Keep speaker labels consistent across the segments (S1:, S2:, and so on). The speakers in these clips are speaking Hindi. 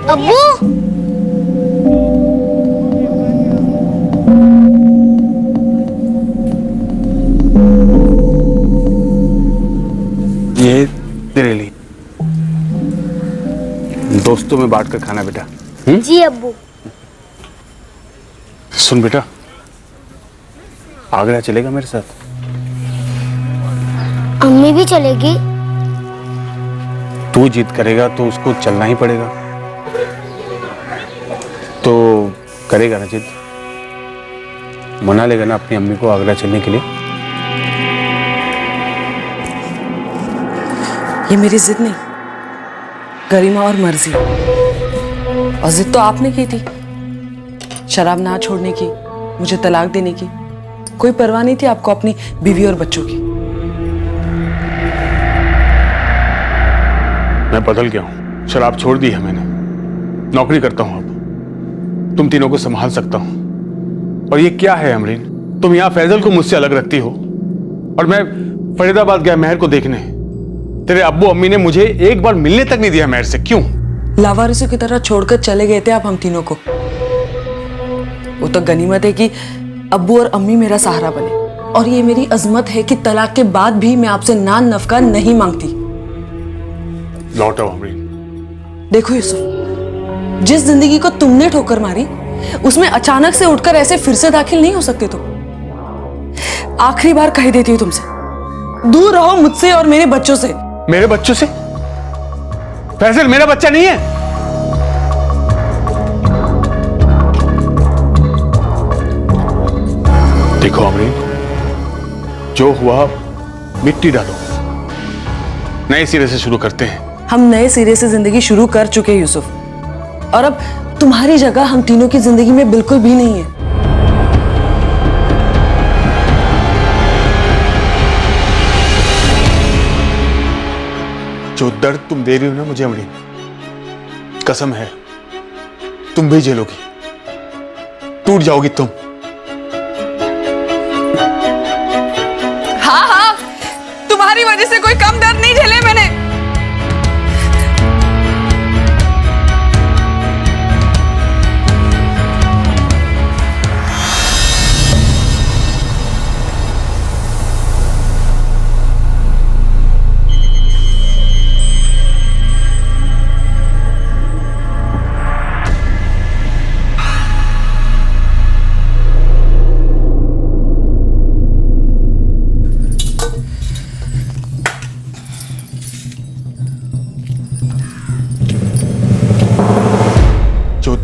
S1: अब्बू,
S2: ये तेरे लिए दोस्तों में बांट कर खाना बेटा।
S1: जी अब्बू।
S2: सुन बेटा, आगरा चलेगा मेरे साथ?
S1: अम्मी भी चलेगी?
S2: तू जिद करेगा तो उसको चलना ही पड़ेगा। तो करेगा ना जिद? मना लेगा ना अपनी अम्मी को आगरा चलने के लिए?
S3: ये मेरी जिद नहीं, गरिमा और मर्जी। और जिद तो आपने की थी, शराब ना छोड़ने की, मुझे तलाक देने की। कोई परवाह नहीं थी आपको अपनी बीवी और बच्चों की।
S2: मैं बदल गया हूं, शराब छोड़ दी है मैंने, नौकरी करता हूं, अब तुम तीनों को संभाल सकता हूं। और ये क्या है अमरीन, तुम यहां फैजल को मुझसे अलग रखती हो और मैं फरीदाबाद गया महर को देखने। तेरे अब्बू अम्मी ने मुझे एक बार मिलने तक नहीं दिया महर से। क्यों?
S3: लावारिसों की तरह छोड़कर चले गए थे आप हम तीनों को। वो तो गनीमत है कि अब्बू और अम्मी मेरा सहारा बने, और ये मेरी अजमत है कि तलाक के बाद भी मैं आपसे नान नफका नहीं मांगती।
S2: लौट आओ अमरीन।
S3: देखो यूसुफ, जिस जिंदगी को तुमने ठोकर मारी उसमें अचानक से उठकर ऐसे फिर से दाखिल नहीं हो सकते तुम। आखिरी बार कह देती हूँ तुमसे, दूर रहो मुझसे और मेरे बच्चों से।
S2: मेरे बच्चों से? फैजल मेरा बच्चा नहीं है। देखो अमरीन, जो हुआ मिट्टी डालो, नए सिरे से शुरू करते हैं।
S3: हम नए सिरे से जिंदगी शुरू कर चुके हैं यूसुफ, और अब तुम्हारी जगह हम तीनों की जिंदगी में बिल्कुल भी नहीं है।
S2: जो दर्द तुम दे रही हो ना मुझे अमरीन, कसम है तुम भी झेलोगी, टूट जाओगी तुम।
S3: हाँ हाँ, तुम्हारी वजह से कोई कम दर्द नहीं झेले मैंने।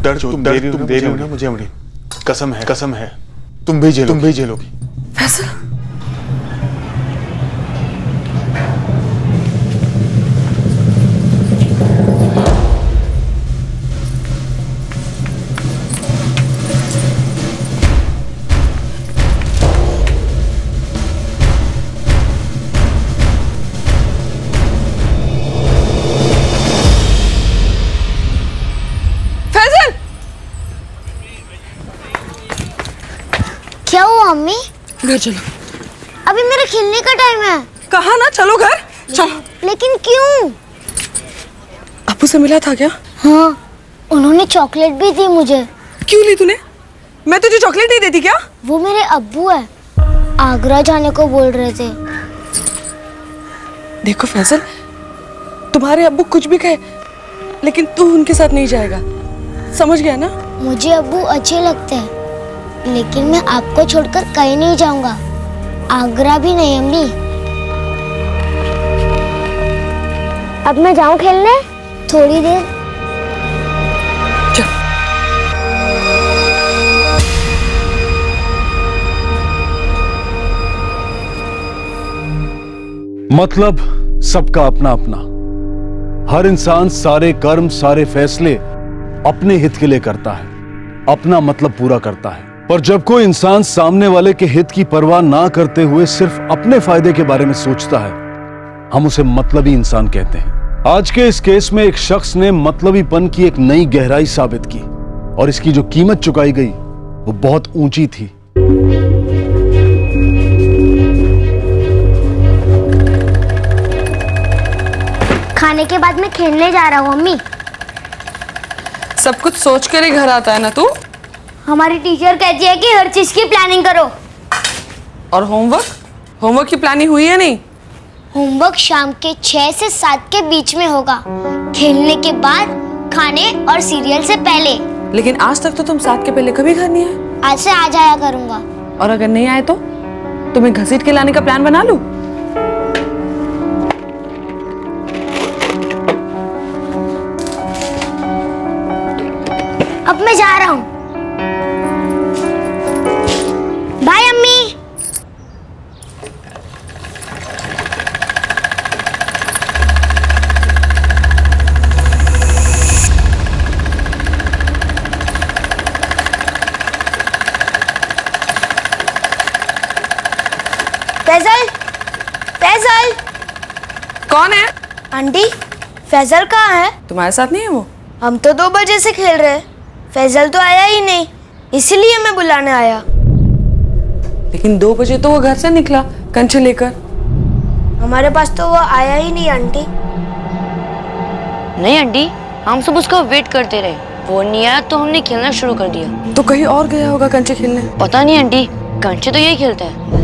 S2: दर्द तुम दे रही हो ना मुझे अमरीन, कसम है तुम भी झेलोगी।
S3: फैसल,
S1: क्या हुआ अम्मी?
S3: घर चलो।
S1: अभी मेरे खेलने का टाइम है।
S3: कहा ना चलो घर चलो।
S1: लेकिन क्यों?
S3: अब्बू से मिला था क्या?
S1: हाँ, उन्होंने चॉकलेट भी दी मुझे।
S3: क्यों ली तूने? मैं तुझे चॉकलेट नहीं देती क्या?
S1: वो मेरे अब्बू है, आगरा जाने को बोल रहे थे।
S3: देखो फैसल, तुम्हारे अब्बू कुछ भी कहे, लेकिन तू उनके साथ नहीं जाएगा, समझ गया ना?
S1: मुझे अब्बू अच्छे लगते हैं, लेकिन मैं आपको छोड़कर कहीं नहीं जाऊंगा, आगरा भी नहीं अम्मी। अब मैं जाऊं खेलने? थोड़ी देर।
S3: चल।
S4: मतलब सबका अपना अपना, हर इंसान सारे कर्म सारे फैसले अपने हित के लिए करता है, अपना मतलब पूरा करता है। पर जब कोई इंसान सामने वाले के हित की परवाह ना करते हुए सिर्फ अपने फायदे के बारे में सोचता है, हम उसे मतलबी इंसान कहते हैं। आज के इस केस में एक शख्स ने मतलबीपन की एक नई गहराई साबित की, और इसकी जो कीमत चुकाई गई वो बहुत ऊंची थी।
S1: खाने के बाद मैं खेलने जा रहा हूँ अम्मी।
S3: सब कुछ सोच कर ही घर आता है ना तू।
S1: हमारी टीचर कहती है कि हर चीज की प्लानिंग करो।
S3: और होमवर्क की प्लानिंग हुई है नहीं?
S1: होमवर्क शाम के 6 से 7 के बीच में होगा, खेलने के बाद, खाने और सीरियल से पहले।
S3: लेकिन आज तक तो तुम 7 के पहले कभी घर नहीं आए।
S1: आज से आ जाया करूंगा।
S3: और अगर नहीं आए तो तुम्हें घसीट के लाने का प्लान बना लूं?
S1: अब मैं जा रहा हूँ। बाय अम्मी। फैजल, फैजल।
S3: कौन है?
S1: आंटी, फैजल कहाँ है?
S3: तुम्हारे साथ नहीं है वो?
S1: हम तो 2 बजे से खेल रहे हैं, फैजल तो आया ही नहीं, इसीलिए मैं बुलाने आया।
S3: लेकिन 2 बजे तो वो घर से निकला कंचे लेकर।
S1: हमारे पास तो वो आया ही नहीं आंटी।
S5: नहीं आंटी, हम सब उसका वेट करते रहे, वो नहीं आया तो हमने खेलना शुरू कर दिया।
S3: तो कहीं और गया होगा कंचे खेलने।
S5: पता नहीं आंटी, कंचे तो यही खेलता है।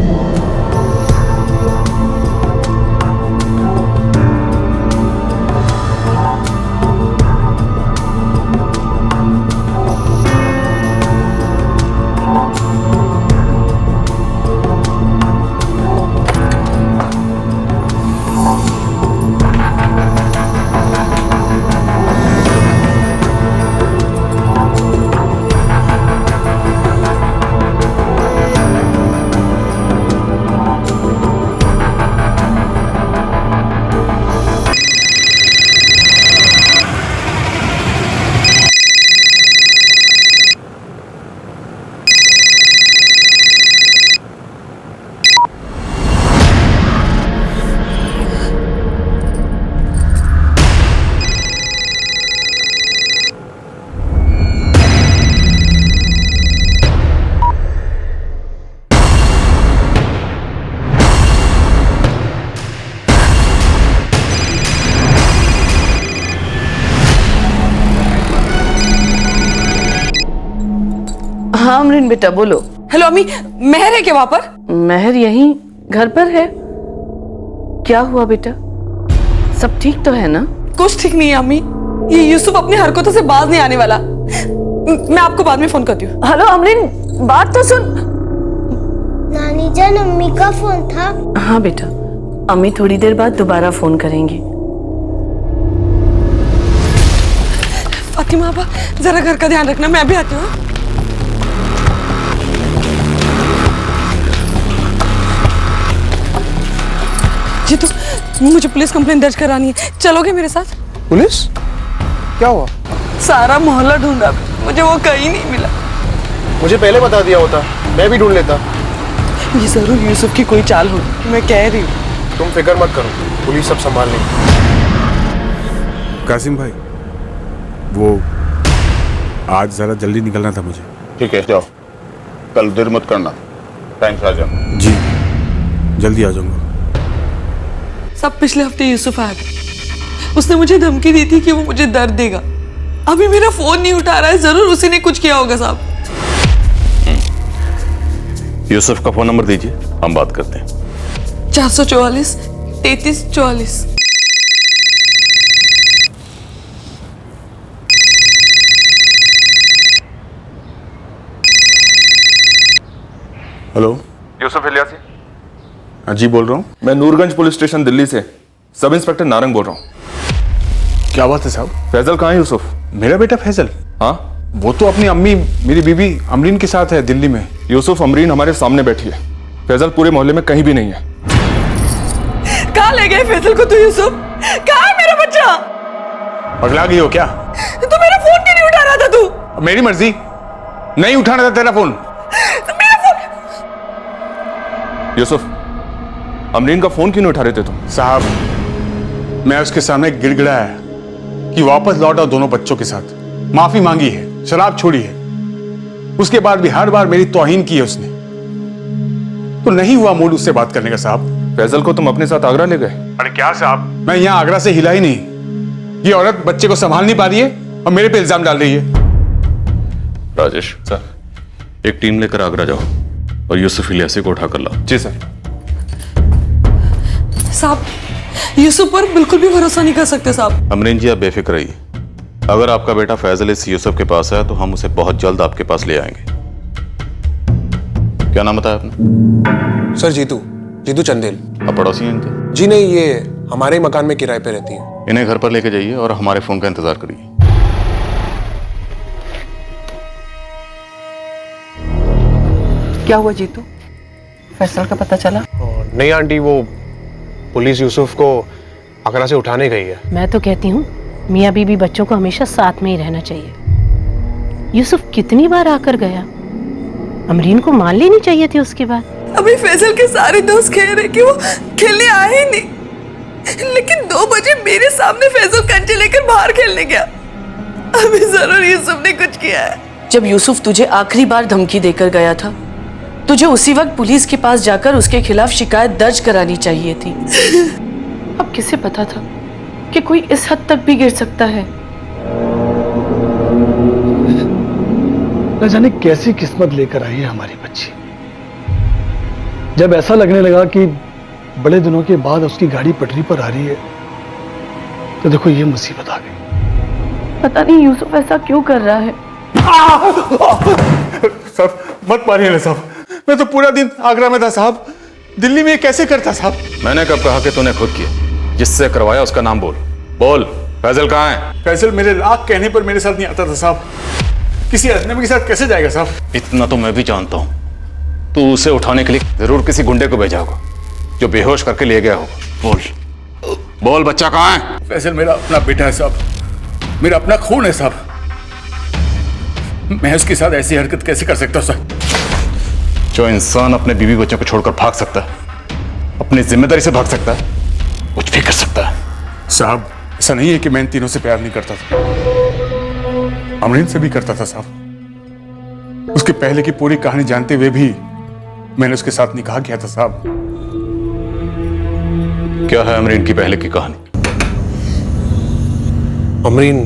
S6: हाँ अमरीन बेटा बोलो।
S3: हेलो अम्मी, महर है क्या वहां पर?
S6: महर यहीं घर पर है। क्या हुआ बेटा, सब ठीक तो है ना?
S3: कुछ ठीक नहीं है अम्मी, ये यूसुफ अपनी हरकतों से बाज नहीं आने वाला। मैं आपको बाद में फोन करती हूँ।
S6: हेलो अमरीन, बात तो सुन।
S1: नानी जान, अम्मी का फोन था।
S6: हाँ बेटा, अम्मी थोड़ी देर बाद दोबारा फोन करेंगी।
S3: फातिमा आपा, जरा घर का ध्यान रखना, मैं भी आती हूँ। जी तो मुझे पुलिस कंप्लेंट दर्ज करानी है, चलोगे मेरे साथ?
S2: पुलिस? क्या हुआ?
S3: सारा मोहल्ला ढूंढा, मुझे वो कहीं नहीं मिला।
S7: मुझे पहले बता दिया होता, मैं भी ढूंढ लेता।
S3: ये जरूर यूसुफ की कोई चाल होगी, मैं कह रही हूँ।
S7: तुम फिक्र मत करो, पुलिस सब संभाल लेगी।
S2: कासिम भाई, वो आज जरा जल्दी निकलना था मुझे।
S8: ठीक है, जाओ, कल देर मत करना, टाइम से आ जाना।
S2: जी, जल्दी आ जाऊंगा।
S3: सब पिछले हफ्ते यूसुफ आया था, उसने मुझे धमकी दी थी कि वो मुझे दर्द देगा। अभी मेरा फोन नहीं उठा रहा है, जरूर उसी ने कुछ किया होगा साहब।
S8: यूसुफ का फोन नंबर दीजिए, हम बात करते हैं।
S3: 444 3344।
S2: हेलो,
S9: यूसुफ इलियासी।
S2: हाँ जी, बोल रहा हूँ।
S9: मैं नूरगंज पुलिस स्टेशन दिल्ली से सब इंस्पेक्टर नारंग बोल रहा हूँ।
S2: क्या बात है साहब?
S9: फैजल कहाँ है यूसुफ?
S2: मेरा बेटा फैजल?
S9: हाँ,
S2: वो तो अपनी अम्मी, मेरी बीवी अमरीन के साथ है दिल्ली में।
S9: यूसुफ, अमरीन हमारे सामने बैठी है, फैजल पूरे मोहल्ले में कहीं भी नहीं है।
S3: कहाँ ले गए फैजल को? तू यूसुफ, कहाँ है मेरा बच्चा?
S2: पगला गई हो क्या?
S3: तो मेरा फोन क्यों नहीं उठा रहा था तू?
S2: मेरी मर्जी, नहीं उठाना था तेरा फोन।
S9: यूसुफ, अमरीन का फोन क्यों नहीं उठा रहे थे तुम?
S2: साहब, मैं उसके सामने गिड़गिड़ाया कि वापस लौट आओ दोनों बच्चों के साथ, माफी मांगी है, शराब छोड़ी है। उसके बाद भी हर बार मेरी तौहीन की है उसने, तो नहीं हुआ मूड उससे बात करने का साहब।
S9: फैजल को तुम अपने साथ आगरा ले गए?
S2: अरे क्या साहब, मैं यहाँ आगरा से हिला ही नहीं। ये औरत बच्चे को संभाल नहीं पा रही है, और मेरे पे इल्जाम डाल रही है।
S9: राजेश सर, एक टीम लेकर आगरा जाओ और यूसुफ इलियासी को उठाकर लाओ।
S2: जी सर।
S3: साहब, यूसुफ पर बिल्कुल भी भरोसा नहीं कर सकते साहब।
S8: अमरीन जी, आप बेफिक्र रहिए। अगर आपका बेटा फैजल इस यूसुफ के पास है तो हम उसे बहुत जल्द आपके पास ले आएंगे। क्या नाम बताया आपने?
S7: सर जीतू चंदेल।
S8: आप पड़ोसी हैं इनके?
S7: जी नहीं, ये हमारे ही मकान में किराए पे रहती है।
S8: इन्हें घर पर लेके जाइए और हमारे फोन का इंतजार करिए।
S6: क्या हुआ जीतू? फैसल का पता चला?
S7: नहीं आंटी, वो पुलिस यूसुफ को आगरा से उठाने गई है।
S10: मैं तो कहती हूँ मियाँ बीबी बच्चों को हमेशा साथ में ही रहना चाहिए। यूसुफ कितनी बार आकर गया, अमरीन को मान लेनी चाहिए थी उसके बाद।
S3: अभी फैसल के सारे दोस्त कह रहे कि वो खेलने आए ही नहीं, लेकिन 2 बजे मेरे सामने फैसल कंचे लेकर बाहर खेलने गया। अभी जरूर यूसुफ ने कुछ किया है। जब यूसुफ तुझे आखिरी बार धमकी देकर गया था, तुझे उसी वक्त पुलिस के पास जाकर उसके खिलाफ शिकायत दर्ज करानी चाहिए थी।
S6: अब किसे पता था कि कोई इस हद तक भी गिर सकता है?
S11: न जाने कैसी किस्मत लेकर आई है हमारी बच्ची। जब ऐसा लगने लगा कि बड़े दिनों के बाद उसकी गाड़ी पटरी पर आ रही है, तो देखो ये मुसीबत आ गई।
S6: पता नहीं यूसुफ ऐसा क्यों कर रहा है।
S2: साहब मत मारिए ना साहब, मैं तो पूरा दिन आगरा में था साहब। दिल्ली में ये कैसे करता साहब?
S8: मैंने कब कहा कि तूने खुद किया? जिससे करवाया उसका नाम बोल। बोल, फैजल कहाँ है?
S2: फैजल मेरे लाख कहने पर मेरे साथ नहीं आता था साहब। किसी अजनबी के साथ कैसे जाएगा साहब?
S8: इतना तो मैं भी जानता हूँ। तू उसे उठाने के लिए जरूर किसी गुंडे को भेजा होगा जो बेहोश करके ले गया होगा। बोल बच्चा कहाँ है?
S2: फैजल मेरा अपना बेटा है साहब, मेरा अपना खून है साहब। मैं उसके साथ ऐसी हरकत कैसे कर सकता हूँ साहब?
S8: जो इंसान अपने बीवी बच्चों को छोड़कर भाग सकता है, अपनी जिम्मेदारी से भाग सकता है, कुछ भी कर सकता है।
S2: साहब ऐसा नहीं है कि मैं इन तीनों से प्यार नहीं करता था, अमरीन से भी करता था साहब। उसके पहले की पूरी कहानी जानते हुए भी मैंने उसके साथ निकाह किया था साहब।
S8: क्या है अमरीन की पहले की कहानी?
S7: अमरीन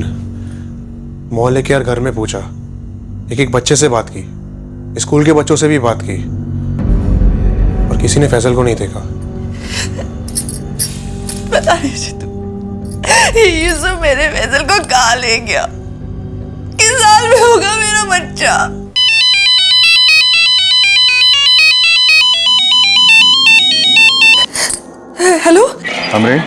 S7: मोहल्ले के हर घर में पूछा, एक बच्चे से बात की, स्कूल के बच्चों से भी बात की, और किसी ने फैजल को नहीं देखा।
S3: पता नहीं जीतू, यूसुफ मेरे फैजल को कहाँ ले गया। किस साल में होगा मेरा बच्चा? हेलो
S8: अमरीन,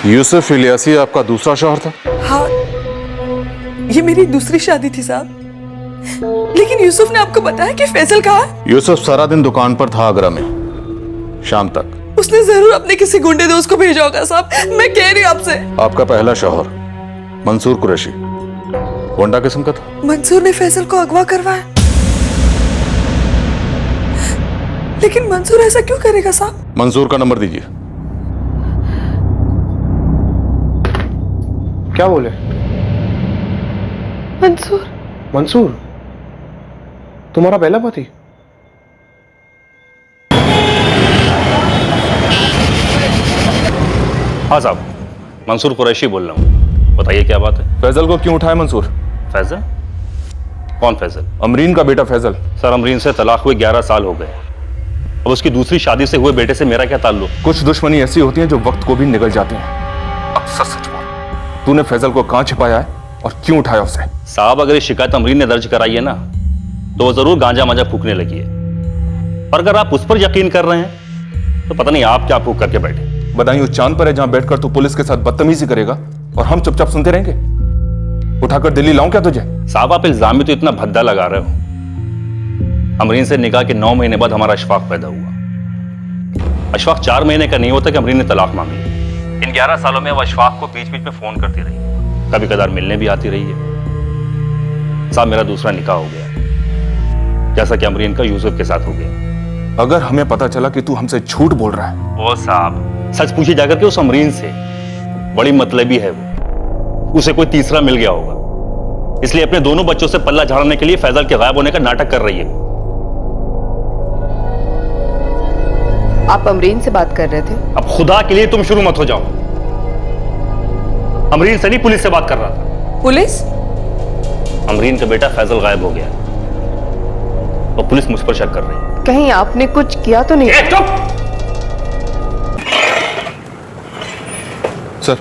S8: यूसुफ इलियासी आपका दूसरा शौहर था?
S3: हाँ, ये मेरी दूसरी शादी थी साहब। लेकिन यूसुफ ने आपको बताया कि फैजल कहाँ है?
S8: यूसुफ सारा दिन दुकान पर था आगरा में, शाम तक।
S3: उसने जरूर अपने किसी गुंडे दोस्त को भेजा होगा साहब, मैं कह रही हूँ आपसे।
S8: आपका पहला शौहर मंसूर कुरैशी गोंडा किस्म का था।
S3: मंसूर ने फैजल को अगवा करवाया, लेकिन मंसूर ऐसा क्यों करेगा साहब?
S8: मंसूर का नंबर दीजिए।
S7: क्या बोले? मंसूर तुम्हारा पहला पति?
S12: हाँ साहब, मंसूर कुरैशी बोल रहा हूँ। बताइए क्या बात है?
S9: फैजल को क्यों उठाया मंसूर?
S12: फैजल? कौन फैजल?
S9: अमरीन का बेटा फैजल।
S12: सर, अमरीन से तलाक हुए 11 साल हो गए। अब उसकी दूसरी शादी से हुए बेटे से मेरा क्या ताल्लुक?
S9: कुछ दुश्मनी ऐसी होती है जो वक्त को भी निगल जाती हैं। अब सच सच बोल, तूने फैजल को कहाँ छिपाया है और क्यों उठाया उसे?
S12: साहब, अगर ये शिकायत अमरीन ने दर्ज कराई है ना, तो वो जरूर गांजा मांजा फूकने लगी है। और अगर आप उस पर यकीन कर रहे हैं तो पता नहीं आप क्या फूक करके बैठे।
S9: बदायूं उस चांद पर है जहां बैठकर तू पुलिस के साथ बदतमीजी करेगा और हम चुपचाप सुनते रहेंगे? उठाकर दिल्ली लाऊं क्या तुझे?
S12: साहब, आप इल्जाम में तो इतना भद्दा लगा रहे हो। अमरीन से निकाह के 9 महीने बाद हमारा अशफाक पैदा हुआ। अशफाक 4 महीने का नहीं होता कि अमरीन ने तलाक मांग ली। इन 11 सालों में वो अशफाक को बीच बीच में फोन करती रही, कभी कदार मिलने भी आती रही है। साहब, मेरा दूसरा निकाह हो गया, जैसा कि अमरीन का यूसुफ के साथ हो गया।
S9: अगर हमें पता चला कि तू हमसे झूठ बोल रहा है।
S12: ओ साहब, सच पूछे जाकर के उस अमरीन से, बड़ी मतलबी है वो, उसे कोई तीसरा मिल गया होगा, इसलिए अपने दोनों बच्चों से पल्ला झाड़ने के लिए फैजल के गायब होने का नाटक कर रही है।
S6: आप अमरीन से बात कर रहे थे?
S12: अब खुदा के लिए तुम शुरू मत हो जाओ। अमरीन से नहीं, पुलिस से बात कर रहा था।
S3: पुलिस?
S12: अमरीन का बेटा फैजल गायब हो गया और पुलिस मुझ पर शक कर रही है।
S6: कहीं आपने कुछ किया तो नहीं?
S9: सर,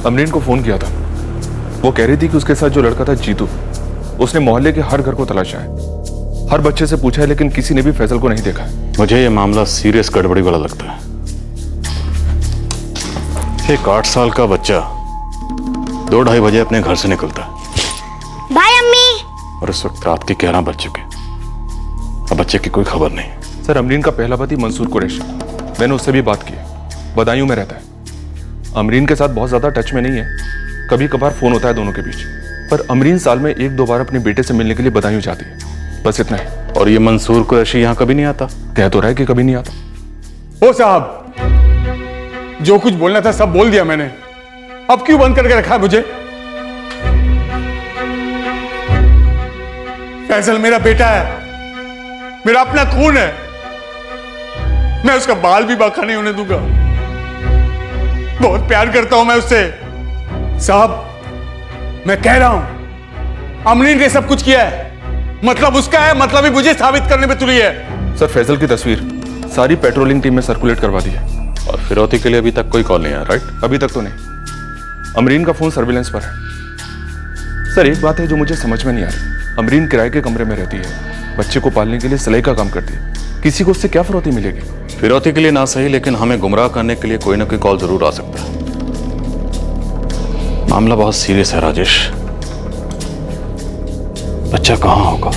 S9: अमरीन को फोन किया था। वो कह रही थी कि उसके साथ जो लड़का था जीतू, उसने मोहल्ले के हर घर को तलाशा है, हर बच्चे से पूछा है, लेकिन किसी ने भी फैजल को नहीं देखा है।
S8: मुझे ये मामला सीरियस गड़बड़ी वाला लगता है। एक 8 साल का बच्चा 2-2:30 बजे अपने घर से निकलता है
S1: बाय अम्मी।
S8: और इस वक्त रात के 11 बज चुके। अब बच्चे की कोई खबर नहीं।
S9: सर, अमरीन का पहला पति मंसूर कुरैशी, मैंने उससे भी बात की, बदायूं में रहता है। अमरीन के साथ बहुत ज्यादा टच में नहीं है, कभी कभार फोन होता है दोनों के बीच, पर अमरीन साल में 1-2 बार अपने बेटे से मिलने के लिए बदायूं जाती है, बस इतना है।
S8: और ये मंसूर कुरैशी यहाँ कभी नहीं आता?
S9: कह तो रहा है कि कभी नहीं आता।
S2: ओ साहब, जो कुछ बोलना था सब बोल दिया मैंने, अब क्यों बंद करके रखा है मुझे? फैजल मेरा बेटा है, मेरा अपना खून है, मैं उसका बाल भी बांका नहीं होने दूंगा। बहुत प्यार करता हूं मैं उससे। साहब, मैं कह रहा हूं अमरीन ने सब कुछ किया है, मतलब उसका है, मतलब ही मुझे साबित करने पे तुली है।
S9: सर, फैजल की तस्वीर सारी पेट्रोलिंग टीम में सर्कुलेट करवा दी है।
S8: और फिरौती के लिए अभी तक कोई कॉल नहीं आया, राइट?
S9: अभी तक तो नहीं। अमरीन का फोन सर्विलेंस पर है। सर, एक बात है जो मुझे समझ में नहीं आ रही। अमरीन किराए के कमरे में रहती है, बच्चे को पालने के लिए सिलाई का काम करती है, किसी को उससे क्या फिरौती मिलेगी?
S8: फिरौती के लिए ना सही, लेकिन हमें गुमराह करने के लिए कोई ना कोई कॉल जरूर आ सकता है। मामला बहुत सीरियस है राजेश। बच्चा कहां होगा?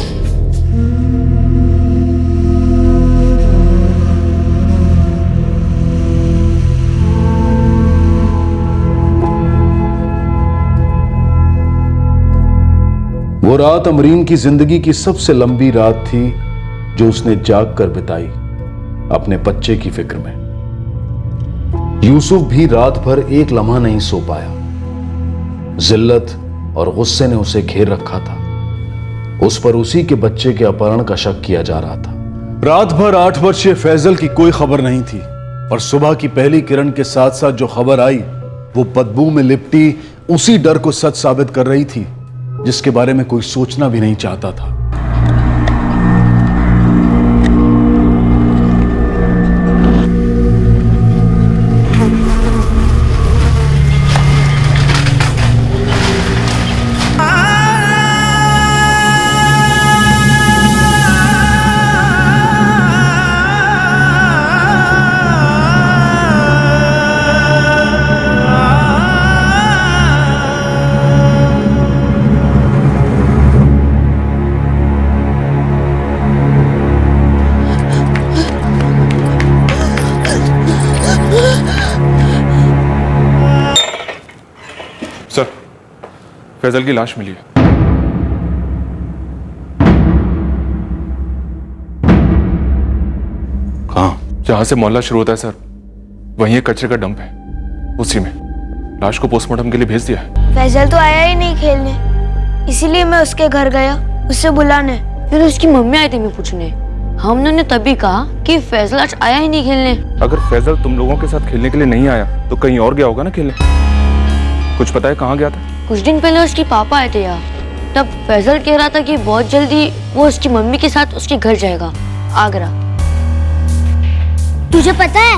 S4: वो रात अमरीन की जिंदगी की सबसे लंबी रात थी जो उसने जाग कर बिताई अपने बच्चे की फिक्र में। यूसुफ भी रात भर एक लम्हा नहीं सो पाया। जिल्लत और गुस्से ने उसे घेर रखा था। उस पर उसी के बच्चे के अपहरण का शक किया जा रहा था। रात भर 8 वर्षीय फैजल की कोई खबर नहीं थी और सुबह की पहली किरण के साथ साथ जो खबर आई वो बदबू में लिपटी उसी डर को सच साबित कर रही थी जिसके बारे में कोई सोचना भी नहीं चाहता था।
S9: सर, फैजल की लाश मिली है।
S8: कहाँ?
S9: जहां से मोहल्ला शुरू होता है सर, वहीं एक कचरे का डंप है, उसी में। लाश को पोस्टमार्टम के लिए भेज दिया है।
S1: फैजल तो आया ही नहीं खेलने, इसीलिए मैं उसके घर गया उससे बुलाने।
S5: फिर उसकी मम्मी आई थी मैं पूछने। हमने ने तभी कहा कि फैजल आज आया ही नहीं खेलने।
S9: अगर फैजल तुम लोगों के साथ खेलने के लिए नहीं आया तो कहीं और गया होगा ना खेलने। कुछ पता है कहाँ गया था?
S5: कुछ दिन पहले उसके पापा आए थे यहाँ, तब फैजल कह रहा था कि बहुत जल्दी वो उसकी मम्मी के साथ उसके घर जाएगा, आगरा।
S1: तुझे पता है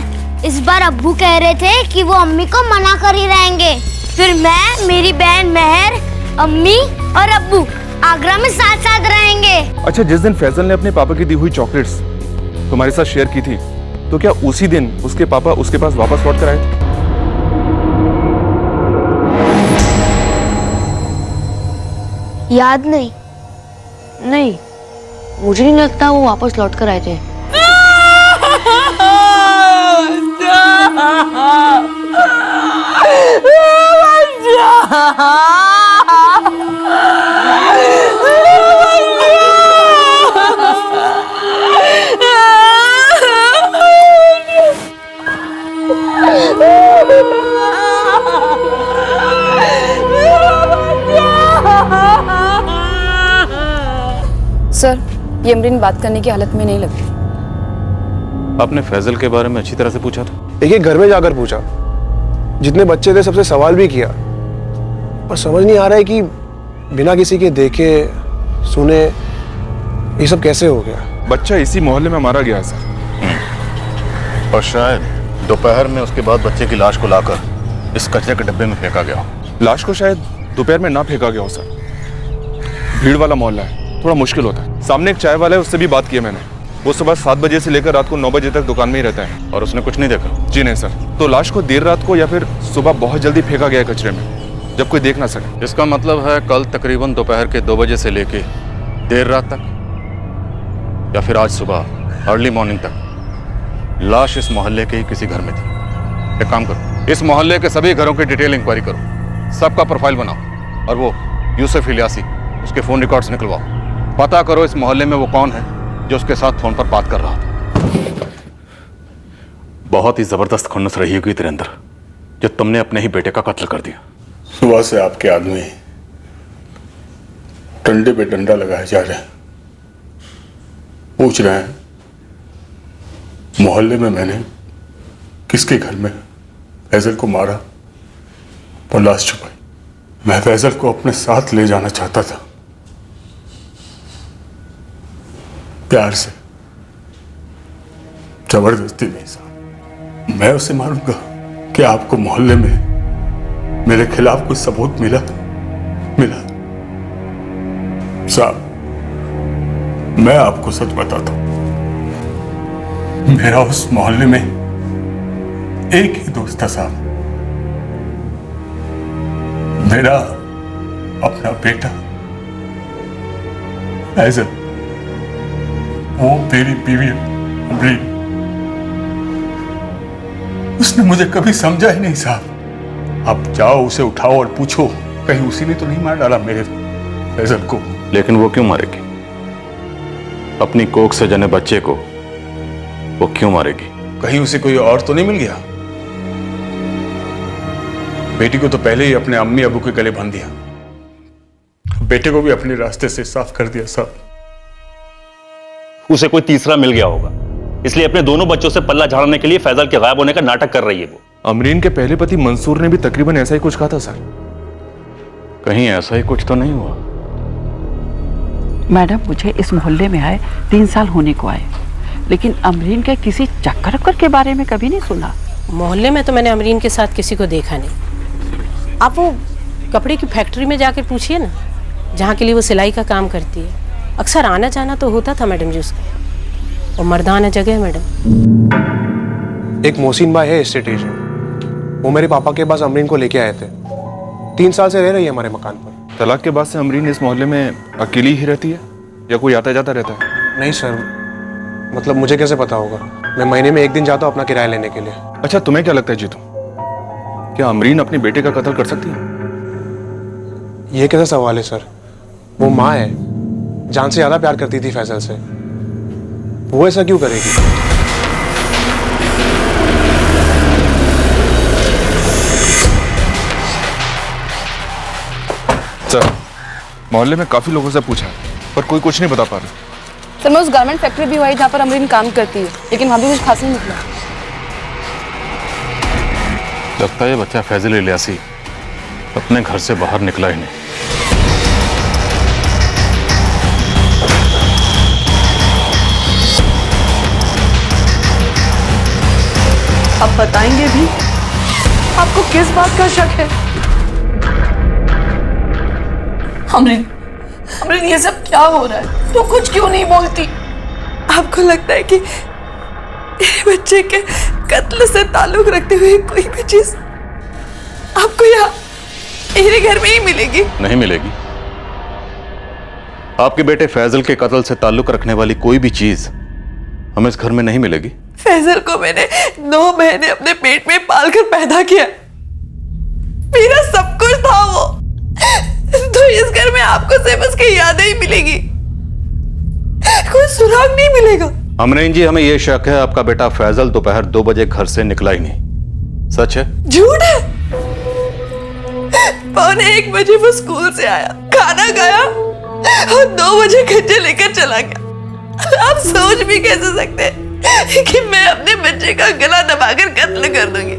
S1: इस बार अब्बू कह रहे थे कि वो अम्मी को मना कर ही रहेंगे, फिर मैं, मेरी बहन महर, अम्मी और अब्बू आगरा में साथ साथ रहेंगे।
S9: अच्छा, जिस दिन फैजल ने अपने पापा की दी हुई चॉकलेट्स तुम्हारे साथ शेयर की थी, तो क्या उसी दिन उसके पापा उसके पास वापस लौट कर आए थे?
S1: याद नहीं।
S5: नहीं, मुझे नहीं लगता वो वापस लौट कर आए थे।
S3: सर, ये अमरीन बात करने की हालत में नहीं लगती।
S8: आपने फैजल के बारे में अच्छी तरह से पूछा था?
S7: एक एक घर में जाकर पूछा, जितने बच्चे थे सबसे सवाल भी किया, पर समझ नहीं आ रहा है कि बिना किसी के देखे सुने ये सब कैसे हो गया।
S9: बच्चा इसी मोहल्ले में मारा गया है सर।
S8: और शायद दोपहर में उसके बाद बच्चे की लाश को लाकर इस कचरे के डब्बे में फेंका गया हो।
S9: लाश को शायद दोपहर में ना फेंका गया हो सर। भीड़ वाला मोहल्ला है, थोड़ा मुश्किल होता है। सामने एक चाय वाला है, उससे भी बात की है मैंने। वो सुबह 7 बजे से लेकर रात को 9 बजे तक दुकान में ही रहता है।
S8: और उसने कुछ नहीं देखा?
S9: जी नहीं सर। तो लाश को देर रात को या फिर सुबह बहुत जल्दी फेंका गया कचरे में, जब कोई देख ना सके।
S8: इसका मतलब है कल तकरीबन दोपहर के 2 बजे से लेके देर रात तक, या फिर आज सुबह अर्ली मॉर्निंग तक लाश इस मोहल्ले के ही किसी घर में थी। एक काम करो, इस मोहल्ले के सभी घरों की डिटेल इंक्वायरी करो, सबका प्रोफाइल बनाओ और वो यूसुफ इलियासी उसके फोन रिकॉर्ड्स निकलवाओ। पता करो इस मोहल्ले में वो कौन है जो उसके साथ फोन पर बात कर रहा था। बहुत ही जबरदस्त खुन्नस रही होगी तेरे अंदर जो तुमने अपने ही बेटे का कत्ल कर दिया।
S2: सुबह से आपके आदमी डंडे पे डंडा लगाए जा रहे हैं, पूछ रहे हैं मोहल्ले में मैंने किसके घर में फैजल को मारा और लाश छुपाई। मैं फैजल को अपने साथ ले जाना चाहता था, प्यार से, जबरदस्ती नहीं साहब। मैं उसे मारूंगा कि आपको मोहल्ले में मेरे खिलाफ कोई सबूत मिला साहब। मैं आपको सच बताता हूं, मेरा उस मोहल्ले में एक ही दोस्त था साहब, मेरा अपना बेटा फैजल। वो मेरी बीवी अमरीन। उसने मुझे कभी समझा ही नहीं साहब। आप जाओ उसे उठाओ और पूछो कहीं उसी ने तो नहीं मार डाला मेरे फैजल को।
S8: लेकिन वो क्यों मारेगी? अपनी कोख से जने बच्चे को वो क्यों मारेगी?
S2: कहीं उसे कोई और तो नहीं मिल गया? बेटी को तो पहले ही अपने अम्मी अबू के गले बांध दिया, बेटे को भी अपने रास्ते से साफ कर दिया साहब।
S12: उसे कोई तीसरा मिल गया होगा, इसलिए अपने दोनों बच्चों से पल्ला झाड़ने के लिए फैजल के गायब होने का नाटक कर रही है वो।
S9: अमरीन के पहले पति मंसूर ने भी तकरीबन ऐसा ही कुछ कहा था सर।
S8: कहीं ऐसा ही कुछ तो नहीं हुआ?
S13: मैडम, मुझे इस मोहल्ले में आए 3 साल होने को आए, लेकिन अमरीन के किसी चक्कर के बारे में कभी नहीं सुना।
S10: मोहल्ले में तो मैंने अमरीन के साथ किसी को देखा नहीं। आप वो कपड़े की फैक्ट्री में जाकर पूछिए ना, जहाँ के लिए वो सिलाई का काम करती है। अक्सर आना जाना तो होता था मैडम जी उसका। वो मर्दाना जगह है मैडम।
S7: एक मोहसिन भाई है एस्टेट एजेंट, वो मेरे पापा के पास अमरीन को लेके आए थे। 3 साल से रह रही है हमारे मकान पर।
S9: तलाक के बाद से अमरीन इस मोहल्ले में अकेली ही रहती है या कोई आता जाता रहता है?
S7: नहीं सर, मतलब मुझे कैसे पता होगा? मैं महीने में 1 दिन जाता हूँ अपना किराया लेने के लिए।
S9: अच्छा, तुम्हें क्या लगता है जीतू, क्या अमरीन अपने बेटे का कत्ल कर सकती है?
S7: ये कैसा सवाल है सर? वो माँ है, जान से ज्यादा प्यार करती थी फैजल से, वो ऐसा क्यों करेगी?
S9: सर, मोहल्ले में काफी लोगों से पूछा पर कोई कुछ नहीं बता पा रहा।
S3: सर, मैं उस गारमेंट फैक्ट्री भी वही जहाँ पर अमरीन काम करती है, लेकिन वहाँ भी कुछ खास नहीं निकला।
S8: लगता है ये बच्चा फैजल इलियासी अपने घर से बाहर निकला ही नहीं।
S3: आप बताएंगे भी? आपको किस बात का शक है? अमरीन, ये सब क्या हो रहा है? तो कुछ क्यों नहीं बोलती? आपको लगता है कि बच्चे के कत्ल से ताल्लुक रखते हुए कोई भी चीज आपको यहाँ मेरे घर में ही मिलेगी?
S8: नहीं मिलेगी। आपके बेटे फैजल के कत्ल से ताल्लुक रखने वाली कोई भी चीज हमें इस घर में नहीं मिलेगी।
S3: फैजल को मैंने 9 महीने अपने पेट में पालकर पैदा किया, मेरा सब कुछ था वो। तो इस घर में आपको सिर्फ उसकी यादें ही मिलेगी, कोई सुराग नहीं मिलेगा।
S8: अमरीन जी, हमें यह शक है आपका बेटा फैजल दोपहर 2 बजे घर से निकला ही नहीं। सच है?
S3: झूठ है। 1:45 बजे वो स्कूल से आया, खाना खाया और 2 बजे खच्चे लेकर चला गया। आप सोच भी कैसे सकते हैं कि मैं अपने बच्चे का गला दबाकर कत्ल कर दूंगी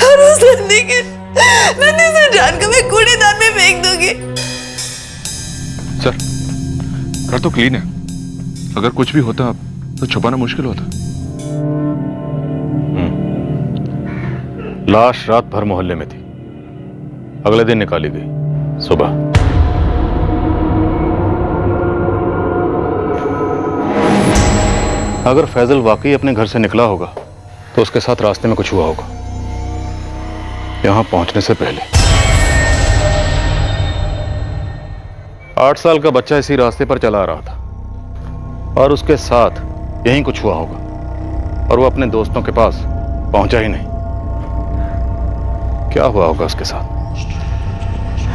S3: और उस नन्ही से जान को मैं कूड़ेदान
S9: तो क्लीन है, अगर कुछ भी होता तो छुपाना मुश्किल होता।
S12: लाश रात भर मोहल्ले में थी, अगले दिन निकाली गई सुबह। अगर फैजल वाकई अपने घर से निकला होगा तो उसके साथ रास्ते में कुछ हुआ होगा, यहां पहुंचने से पहले। 8 साल का बच्चा इसी रास्ते पर चला आ रहा था और उसके साथ यहीं कुछ हुआ होगा और वो अपने दोस्तों के पास पहुंचा ही नहीं। क्या हुआ होगा उसके साथ?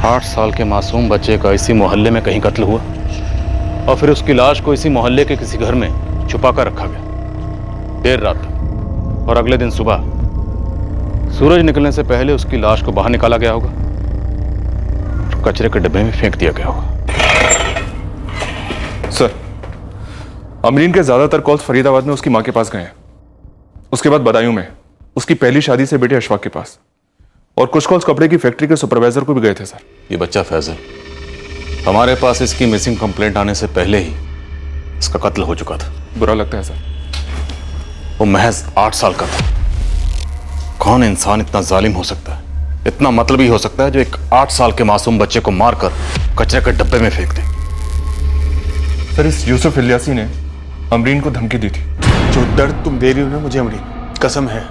S12: 8 साल के मासूम बच्चे का इसी मोहल्ले में कहीं कत्ल हुआ और फिर उसकी लाश को इसी मोहल्ले के किसी घर में छुपा कर रखा गया देर रात तक, और अगले दिन सुबह सूरज निकलने से पहले उसकी लाश को बाहर निकाला गया होगा और कचरे के डिब्बे में फेंक दिया गया होगा।
S9: सर, अमरीन के ज्यादातर कॉल्स फरीदाबाद में उसकी मां के पास गए हैं, उसके बाद बदायूं में उसकी पहली शादी से बेटे अशफाक के पास, और कुछ कॉल्स कपड़े की फैक्ट्री के सुपरवाइजर को भी गए थे। सर,
S12: ये बच्चा फैजल, हमारे पास इसकी मिसिंग कंप्लेंट आने से पहले ही इसका कत्ल हो चुका था।
S9: बुरा लगता है सर।
S12: वो महज 8 साल का था। कौन इंसान इतना जालिम हो सकता है, इतना मतलबी हो सकता है, जो एक 8 साल के मासूम बच्चे को मारकर कचरे के डब्बे में फेंक दे?
S9: सर, इस यूसुफ इलियासी ने अमरीन को धमकी दी थी।
S2: जो दर्द तुम दे रही हो ना मुझे अमरीन, कसम है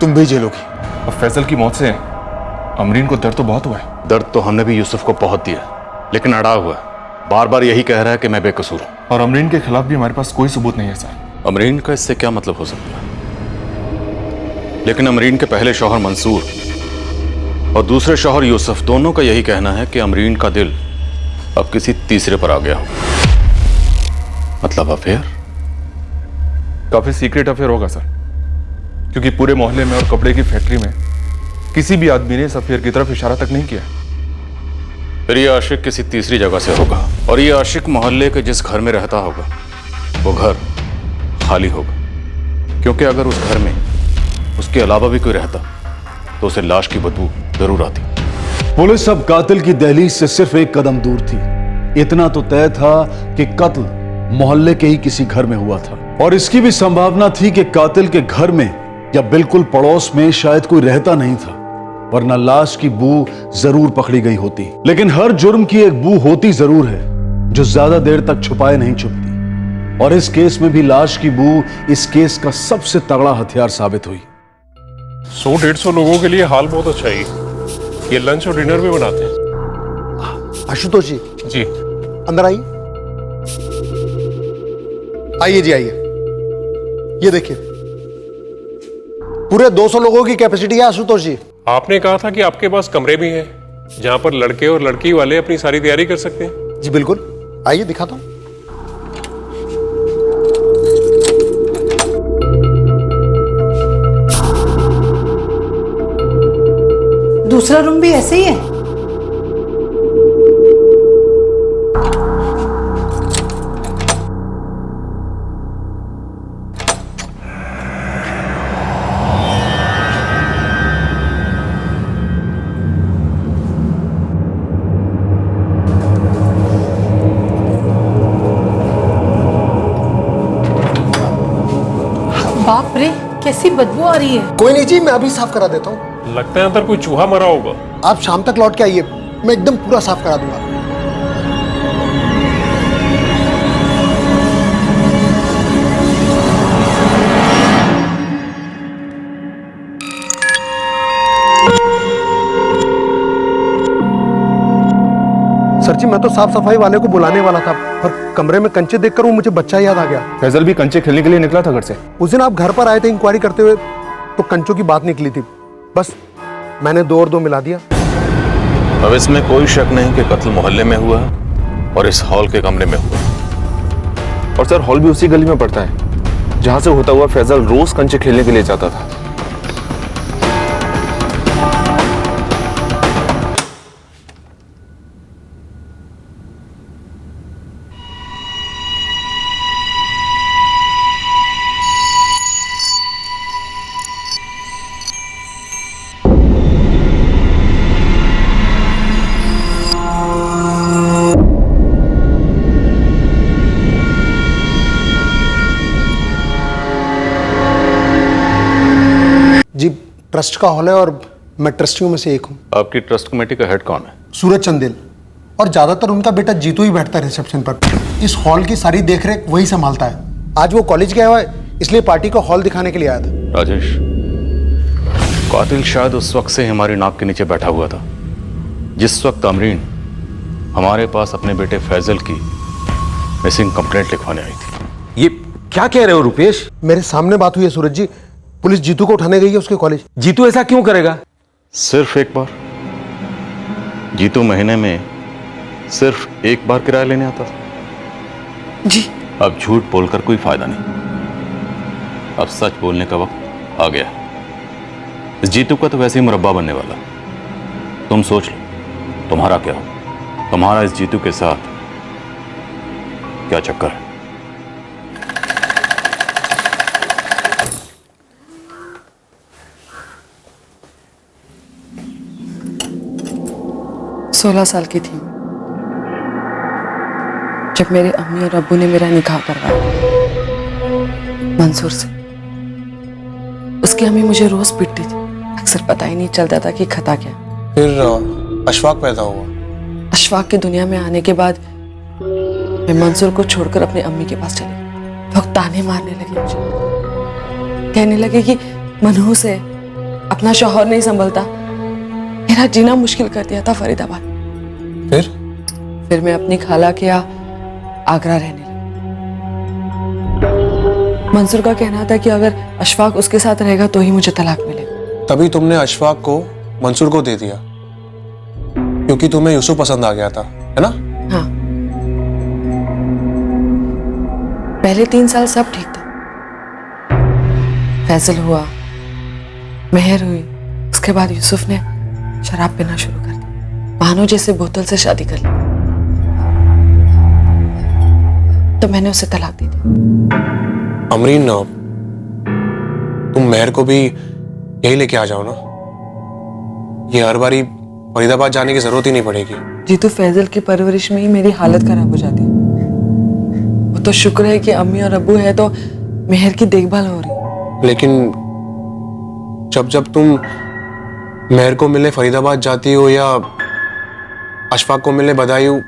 S2: तुम भी झेलोगी।
S9: और फैजल की मौत से अमरीन को दर्द तो बहुत हुआ है।
S12: दर्द तो हमने भी यूसुफ को बहुत दिया, लेकिन अड़ा हुआ है, बार बार यही कह रहा है कि मैं बेकसूर हूं।
S9: और अमरीन के खिलाफ भी हमारे पास कोई सबूत नहीं है सर।
S12: अमरीन का इससे क्या मतलब हो सकता है? लेकिन अमरीन के पहले शौहर मंसूर और दूसरे शौहर यूसुफ, दोनों का यही कहना है कि अमरीन का दिल अब किसी तीसरे पर आ गया हो। मतलब अफेयर?
S9: काफी सीक्रेट अफेयर होगा सर, क्योंकि पूरे मोहल्ले में और कपड़े की फैक्ट्री में किसी भी आदमी ने इस अफेयर की तरफ इशारा तक नहीं किया।
S12: फिर ये आशिक किसी तीसरी जगह से होगा, और ये आशिक मोहल्ले के जिस घर में रहता होगा वो घर खाली होगा, क्योंकि अगर उस घर में उसके अलावा भी कोई रहता तो उसे लाश की बदबू जरूर आती।
S4: पुलिस अब कातिल की दहलीज से सिर्फ एक कदम दूर थी। इतना तो तय था कि कत्ल मोहल्ले के ही किसी घर में हुआ था, और इसकी भी संभावना थी कि कातिल के घर में या बिल्कुल पड़ोस में शायद कोई रहता नहीं था, वरना लाश की बू जरूर पकड़ी गई होती। लेकिन हर जुर्म की एक बू होती जरूर है जो ज्यादा देर तक छुपाए नहीं छुपती, और इस केस में भी लाश की बू इस केस का सबसे तगड़ा हथियार साबित हुई।
S7: 100-150 लोगों के लिए हाल बहुत अच्छा है। ये लंच और डिनर भी बनाते हैं।
S14: आशुतोष जी।
S7: जी
S14: अंदर आइए। आइए जी आइए। ये देखिए, पूरे 200 लोगों की कैपेसिटी है आशुतोष जी।
S7: आपने कहा था कि आपके पास कमरे भी हैं जहां पर लड़के और लड़की वाले अपनी सारी तैयारी कर सकते हैं।
S14: जी बिल्कुल, आइए दिखाता हूं।
S15: दूसरा रूम भी ऐसे ही है? बाप रे, कैसी बदबू आ रही है।
S14: कोई नहीं जी, मैं अभी साफ करा देता हूँ।
S7: लगता है अंदर कोई चूहा मरा होगा।
S14: आप शाम तक लौट के आइए, मैं एकदम पूरा साफ करा दूंगा। सर जी, मैं तो साफ सफाई वाले को बुलाने वाला था, पर कमरे में कंचे देखकर वो मुझे बच्चा याद आ गया।
S9: फैजल भी कंचे खेलने के लिए निकला था घर से।
S14: उस दिन आप घर पर आए थे इंक्वायरी करते हुए, तो कंचों की बात निकली थी, बस मैंने 2 और 2 मिला दिया।
S12: अब इसमें कोई शक नहीं कि कत्ल मोहल्ले में हुआ और इस हॉल के कमरे में हुआ।
S9: और सर, हॉल भी उसी गली में पड़ता है जहां से होता हुआ फैजल रोज कंचे खेलने के लिए जाता था।
S14: ट्रस्ट का हॉल है और मैं ट्रस्टियों में से एक हूँ।
S8: आपकी ट्रस्ट कमेटी का हेड कौन है?
S14: सूरज चंदेल, और ज्यादातर उनका बेटा जीतू ही बैठता है रिसेप्शन पर। इस हॉल की सारी देखरेख वही संभालता है। आज वो कॉलेज गया हुआ है, इसलिए पार्टी का हॉल दिखाने के लिए आया था।
S8: राजेश, कातिल शायद उस वक्त से हमारी नाक के नीचे बैठा हुआ था जिस वक्त अमरीन हमारे पास अपने बेटे फैजल की मिसिंग कंप्लेंट लिखवाने आई थी।
S16: ये क्या कह रहे हो रुपेश?
S14: मेरे सामने बात हुई है सूरज जी, पुलिस जीतू को उठाने गई है उसके कॉलेज।
S16: जीतू ऐसा क्यों करेगा?
S8: सिर्फ एक बार। जीतू महीने में सिर्फ एक बार किराया लेने आता था।
S3: जी।
S8: अब झूठ बोलकर कोई फायदा नहीं, अब सच बोलने का वक्त आ गया। इस जीतू का तो वैसे ही मुरब्बा बनने वाला। तुम सोच लो, तुम्हारा क्या हो? तुम्हारा इस जीतू के साथ क्या चक्कर है?
S3: सोलह साल की थी जब मेरे अम्मी और अब्बू ने मेरा निकाह करवाया मंसूर से। उसकी अम्मी मुझे रोज पीटती थी, अक्सर पता ही नहीं चलता था कि खता क्या।
S7: फिर अशफाक पैदा हुआ।
S3: अशफाक की दुनिया में आने के बाद मैं मंसूर को छोड़कर अपने अम्मी के पास चली गई। लोग ताने मारने लगे मुझे, कहने लगे कि मनहूस है, अपना शौहर नहीं संभलता। मेरा जीना मुश्किल कर दिया था फरीदाबाद। फिर मैं अपनी खाला के यहाँ आगरा रहने लगी। मंसूर का कहना था कि अगर अशफाक उसके साथ रहेगा तो ही मुझे तलाक मिलेगा।
S7: तभी तुमने अशफाक को मंसूर को दे दिया क्योंकि तुम्हें यूसुफ पसंद आ गया था, है ना?
S3: हाँ, पहले 3 साल सब ठीक था। फैजल हुआ, मेहर हुई, उसके बाद यूसुफ ने शराब पीना शुरू कर दी। बहानों जैसे बोतल से शादी कर ली तो मैंने उसे तलाक दे दी।
S7: अमरीन, तुम मेहर को भी यही लेके आ जाओ ना, ये हर बारी फरीदाबाद जाने की जरूरत ही नहीं पड़ेगी।
S3: जीतू फैजल की परवरिश में ही मेरी हालत खराब हो जाती है। वो तो शुक्र है कि अम्मी और अब्बू है तो मेहर की देखभाल हो रही।
S7: लेकिन जब जब तुम मेहर को मिलने फरीदाबाद जाती हो या अशफाक को मिलने बदायूं,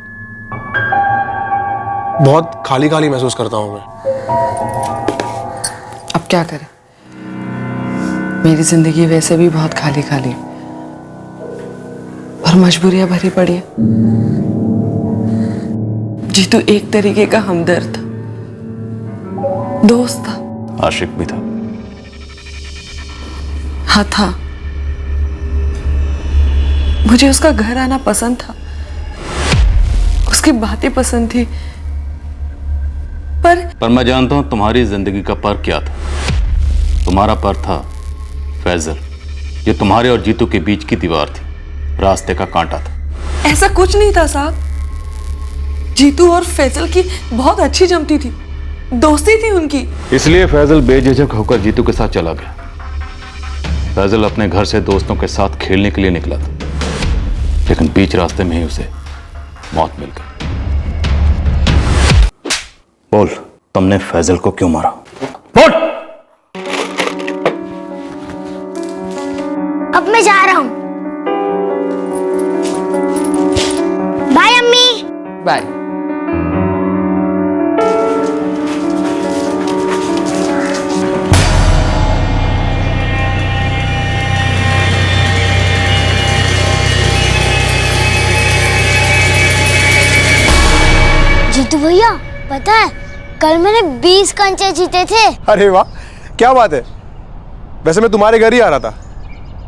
S7: बहुत खाली खाली महसूस करता हूं मैं।
S3: अब क्या करें, मेरी जिंदगी वैसे भी बहुत खाली खाली और मजबूरियां भरी पड़ी है। जीतू एक तरीके का हमदर्द था, दोस्त था,
S8: आशिक भी था।
S3: हाँ था। मुझे उसका घर आना पसंद था, उसकी बातें पसंद थी, पर
S8: मैं जानता हूं तुम्हारी जिंदगी का पर क्या था। तुम्हारा पर था फैजल, ये तुम्हारे और जीतू के बीच की दीवार थी, रास्ते का कांटा था।
S3: ऐसा कुछ नहीं था साहब। जीतू और फैजल की बहुत अच्छी जमती थी, दोस्ती थी उनकी।
S8: इसलिए फैजल बेझिझक होकर जीतू के साथ चला गया। फैजल अपने घर से दोस्तों के साथ खेलने के लिए निकला था, लेकिन बीच रास्ते में ही उसे मौत मिल गई। बोल, तुमने फैजल को क्यों मारा? बोल।
S1: अब मैं जा रहा हूं। बाय अम्मी।
S3: बाय।
S1: जीतू भैया, पता है कल मैंने 20 कंचे जीते थे।
S7: अरे वाह, क्या बात है। वैसे मैं तुम्हारे घर ही आ रहा था,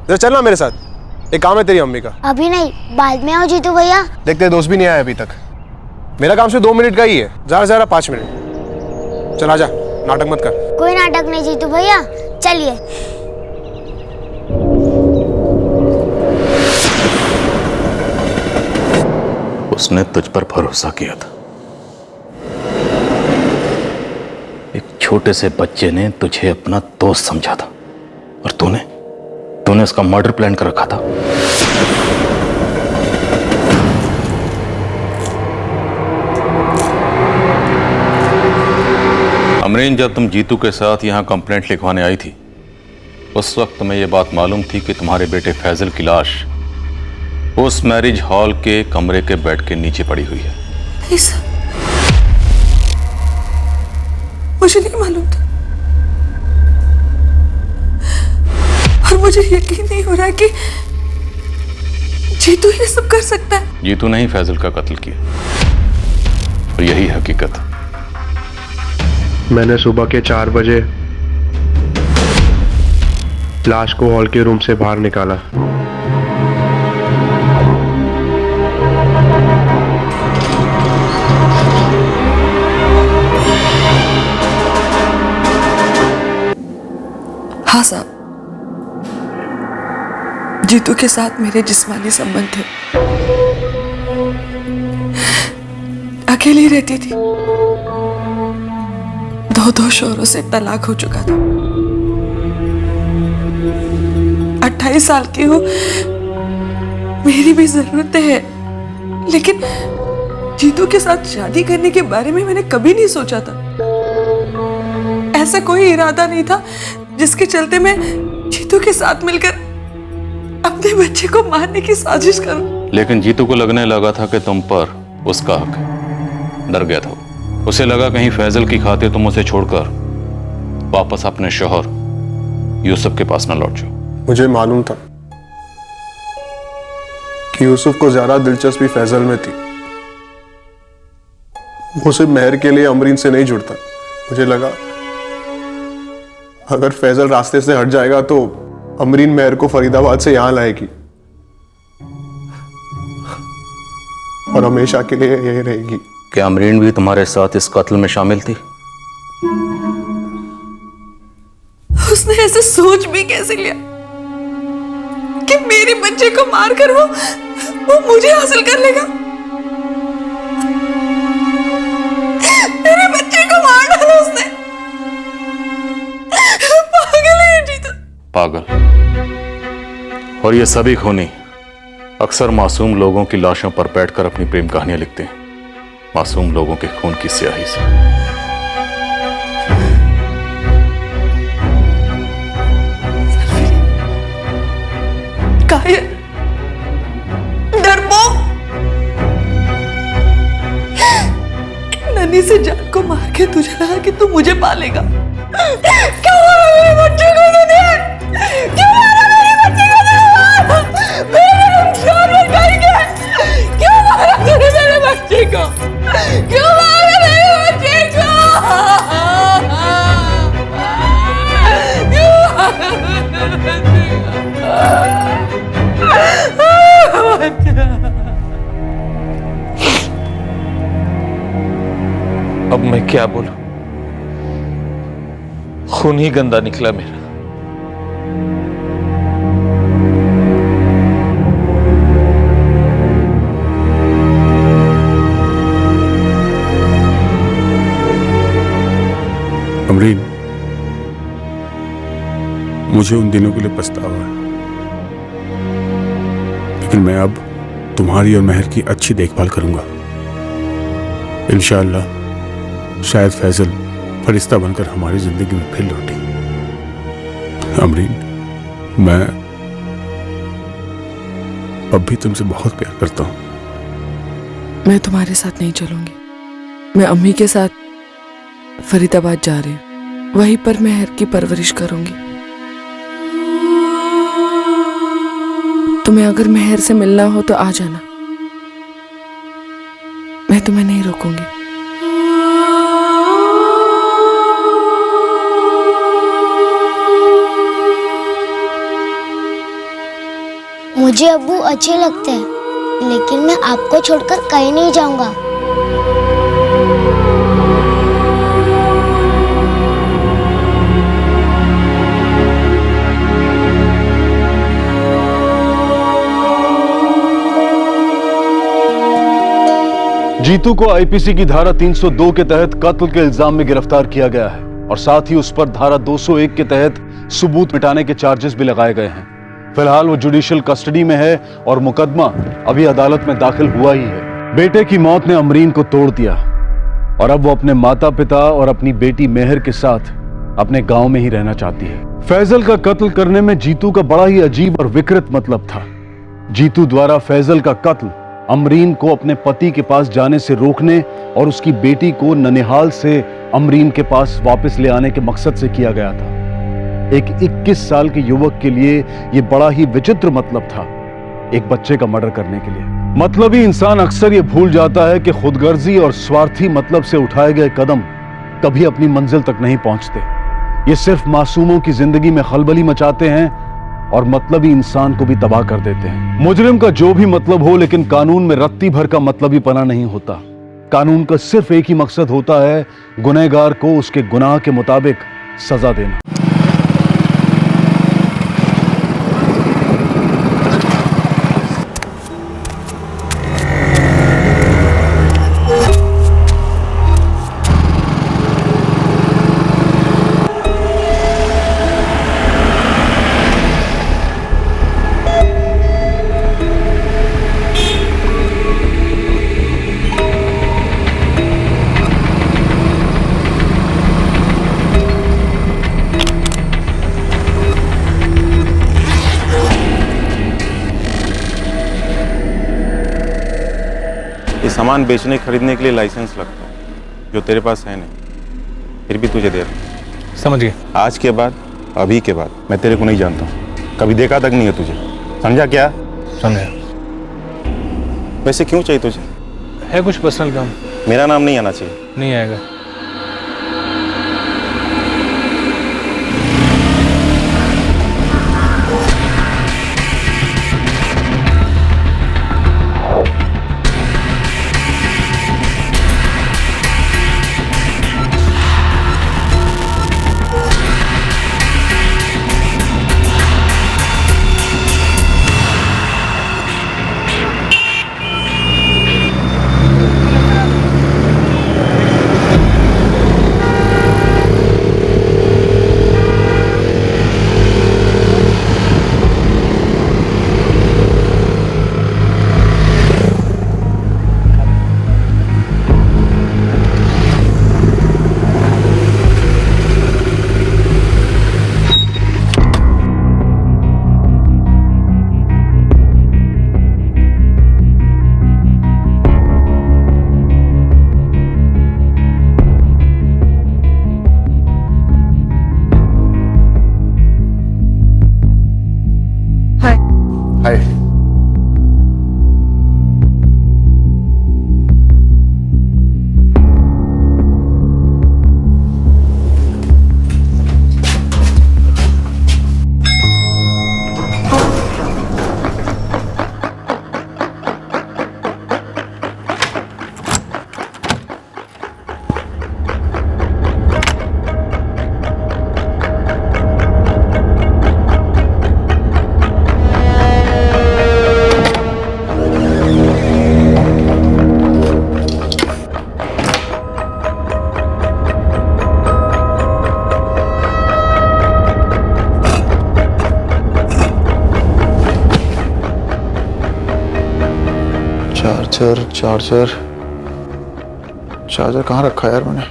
S7: जरा चलना मेरे साथ, एक काम है तेरी अम्मी का।
S1: अभी नहीं, बाद में आओ जीतू भैया।
S7: देखते दोस्त भी नहीं आया अभी तक। मेरा काम सिर्फ 2 मिनट का ही है, ज्यादा से ज्यादा 5 मिनट। चल आजा, नाटक मत कर।
S1: कोई नाटक नहीं जीतू भैया, चलिए।
S8: उसने तुझ पर भरोसा किया था। एक छोटे से बच्चे ने तुझे अपना दोस्त समझा था और तूने उसका मर्डर प्लान कर रखा था। अमरीन, जब तुम जीतू के साथ यहां कंप्लेंट लिखवाने आई थी उस वक्त तुम्हें यह बात मालूम थी कि तुम्हारे बेटे फैजल की लाश उस मैरिज हॉल के कमरे के बेड के नीचे पड़ी हुई है।
S3: नहीं सर, मुझे नहीं मालूम था और मुझे यकीन नहीं हो रहा कि जीतू ये सब कर सकता है।
S8: जीतू नहीं फैजल का कत्ल किया और यही हकीकत।
S7: मैंने सुबह के 4 बजे लाश को हॉल के रूम से बाहर निकाला।
S3: हाँ साहब, जीतू के साथ मेरे जिस्मानी संबंध थे। अकेली रहती थी, 2 शोहरों से तलाक हो चुका था। 28 साल की हूँ, मेरी भी जरूरतें हैं, लेकिन जीतू के साथ शादी करने के बारे में मैंने कभी नहीं सोचा था। ऐसा कोई इरादा नहीं था जिसके चलते मैं जीतू के साथ मिलकर अपने बच्चे को मारने की साजिश करूं।
S8: लेकिन जीतू को लगने लगा था कि तुम पर उसका हक है। डर गया था। उसे लगा कहीं फैजल की खातिर तुम उसे छोड़कर वापस अपने शौहर यूसुफ के पास न लौट जाओ।
S7: मुझे मालूम था कि यूसुफ को ज्यादा दिलचस्पी फैजल में थी। वो सिर्फ मेहर के लिए अमरीन से नहीं जुड़ता। मुझे लगा अगर फैजल रास्ते से हट जाएगा तो अमरीन मेहर को फरीदाबाद से यहां लाएगी और हमेशा के लिए यही रहेगी।
S8: क्या अमरीन भी तुम्हारे साथ इस कत्ल में शामिल थी?
S3: उसने ऐसे सोच भी कैसे लिया कि मेरे बच्चे को मारकर वो मुझे हासिल कर लेगा? मेरे बच्चे को मार डाला उसने। पागल है जीतू।
S8: पागल। और ये सभी खूनी अक्सर मासूम लोगों की लाशों पर बैठकर अपनी प्रेम कहानियां लिखते हैं, मासूम लोगों के खून की स्याही से।
S3: कायर, डरपोक, नन्ही से जान को मार के तुझे लगा कि तू मुझे पालेगा। क्यों मारा मेरे बच्चे को तूने? क्यों मारा मेरे बच्चे को तूने? मेरे नुकसान में करके क्यों मारा तूने मेरे बच्चे को? क्यों मारा मेरे बच्चे को? क्यों मारा मेरे बच्चे को?
S16: अब मैं क्या बोलूं? खून ही गंदा निकला मेरा।
S2: अमरीन, मुझे उन दिनों के लिए पछतावा है, लेकिन मैं अब तुम्हारी और मेहर की अच्छी देखभाल करूंगा। इंशाअल्लाह शायद फैजल फरिश्ता बनकर हमारी जिंदगी में फिर लौटे। अमरीन, मैं अब भी तुमसे बहुत प्यार करता हूं।
S3: मैं तुम्हारे साथ नहीं चलूंगी। मैं अम्मी के साथ फरीदाबाद जा रही हूँ। वहीं पर मेहर की परवरिश करूंगी। तुम्हें अगर मेहर से मिलना हो तो आ जाना, मैं तुम्हें नहीं रोकूंगी।
S1: मुझे अब्बू अच्छे लगते हैं, लेकिन मैं आपको छोड़कर कहीं नहीं जाऊंगा।
S4: जीतू को आईपीसी की धारा 302 के तहत कत्ल के इल्जाम में गिरफ्तार किया गया है और साथ ही उस पर धारा 201 के तहत सबूत मिटाने के चार्जेस भी लगाए गए हैं। फिलहाल वो जुडिशियल कस्टडी में है और मुकदमा अभी अदालत में दाखिल हुआ ही है। बेटे की मौत ने अमरीन को तोड़ दिया और अब वो अपने माता पिता और अपनी बेटी मेहर के साथ अपने गांव में ही रहना चाहती है। फैजल का कत्ल करने में जीतू का बड़ा ही अजीब और विकृत मतलब था। जीतू द्वारा फैजल का कत्ल अमरीन को अपने पति के पास जाने से रोकने और उसकी बेटी को ननिहाल से अमरीन के पास वापस ले आने के मकसद से किया गया था। एक 21 साल के युवक के लिए यह बड़ा ही विचित्र मतलब था, एक बच्चे का मर्डर करने के लिए। मतलबी इंसान अक्सर यह भूल जाता है कि खुदगर्जी और स्वार्थी मतलब से उठाए गए कदम कभी अपनी मंजिल तक नहीं पहुंचते। ये सिर्फ मासूमों की जिंदगी में खलबली मचाते हैं और मतलबी इंसान को भी तबाह कर देते हैं। मुजरिम का जो भी मतलब हो, लेकिन कानून में रत्ती भर का मतलबी पना नहीं होता। कानून का सिर्फ एक ही मकसद होता है, गुनहगार को उसके गुनाह के मुताबिक सजा देना।
S8: सामान बेचने खरीदने के लिए लाइसेंस लगता है, जो तेरे पास है नहीं, फिर भी तुझे दे रहा हूं।
S9: समझ गए?
S8: आज के बाद, अभी के बाद मैं तेरे को नहीं जानता हूँ, कभी देखा तक नहीं है तुझे, समझा? क्या
S9: समझा?
S8: वैसे क्यों चाहिए तुझे?
S9: है कुछ पर्सनल काम।
S8: मेरा नाम नहीं आना चाहिए।
S9: नहीं आएगा।
S7: हाय। चार्जर कहाँ रखा है यार मैंने?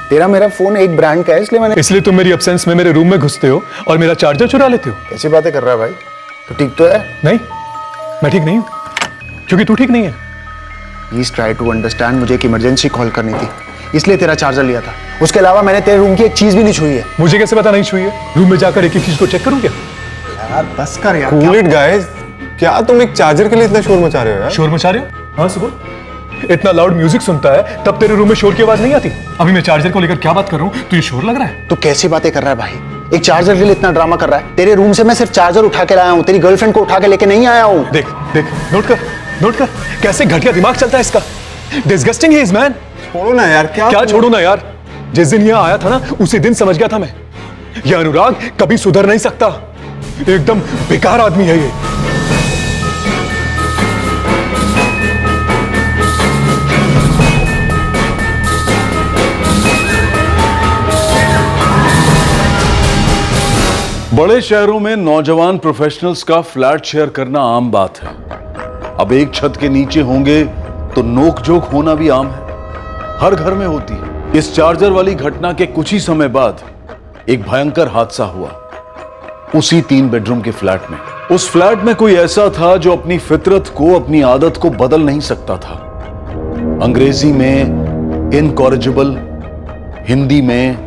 S7: तेरा मेरा फोन एक ब्रांड का है, इसलिए
S9: तुम मेरी एब्सेंस में मेरे रूम में घुसते हो और मेरा चार्जर चुरा लेते हो।
S7: कैसी बातें कर रहा है भाई? तो ठीक तो है?
S9: नहीं, मैं ठीक नहीं हूँ, क्योंकि तू ठीक नहीं है।
S7: प्लीज ट्राई टू अंडरस्टैंड, मुझे एक इमरजेंसी कॉल करनी थी, इसलिए तेरा चार्जर लिया था। उसके अलावा मैंने तेरे रूम की एक चीज भी नहीं छुई है।
S9: मुझे कैसे पता नहीं छुई है? रूम में जाकर एक एक चीज को चेक करूँ क्या?
S7: यार बस कर यार।
S17: कूल इट गाइस, क्या तुम एक चार्जर के लिए इतना शोर मचा रहे हो यार?
S9: शोर मचा रहे हो? हाँ सुबह इतना लाउड म्यूजिक सुनता है तब तेरे रूम में शोर की आवाज नहीं आती। अभी मैं चार्जर को लेकर क्या बात कर रहा हूँ, तुझे शोर लग रहा है?
S7: तो कैसी बातें कर रहा है भाई? एक चार्जर के लिए इतना ड्रामा कर रहा है। तेरे रूम से मैं सिर्फ चार्जर उठा के लाया हूँ, तेरी गर्लफ्रेंड को उठा के लेके नहीं आया हूँ।
S9: देख देख, नोट कर कैसे घटिया दिमाग चलता है इसका। Disgusting he is man.
S17: छोड़ो ना यार।
S9: क्या छोड़ू ना यार? जिस दिन यहाँ आया था ना, उसी दिन समझ गया था मैं, यह अनुराग कभी सुधर नहीं सकता।
S4: एकदम बेकार आदमी है ये। बड़े शहरों में नौजवान प्रोफेशनल्स का फ्लैट शेयर करना आम बात है। अब एक छत के नीचे होंगे तो नोकझोंक होना भी आम है, हर घर में होती है। इस चार्जर वाली घटना के कुछ ही समय बाद एक भयंकर हादसा हुआ उसी 3 बेडरूम के फ्लैट में। उस फ्लैट में कोई ऐसा था जो अपनी फितरत को, अपनी आदत को बदल नहीं सकता था। अंग्रेजी में इनकॉरिजिबल, हिंदी में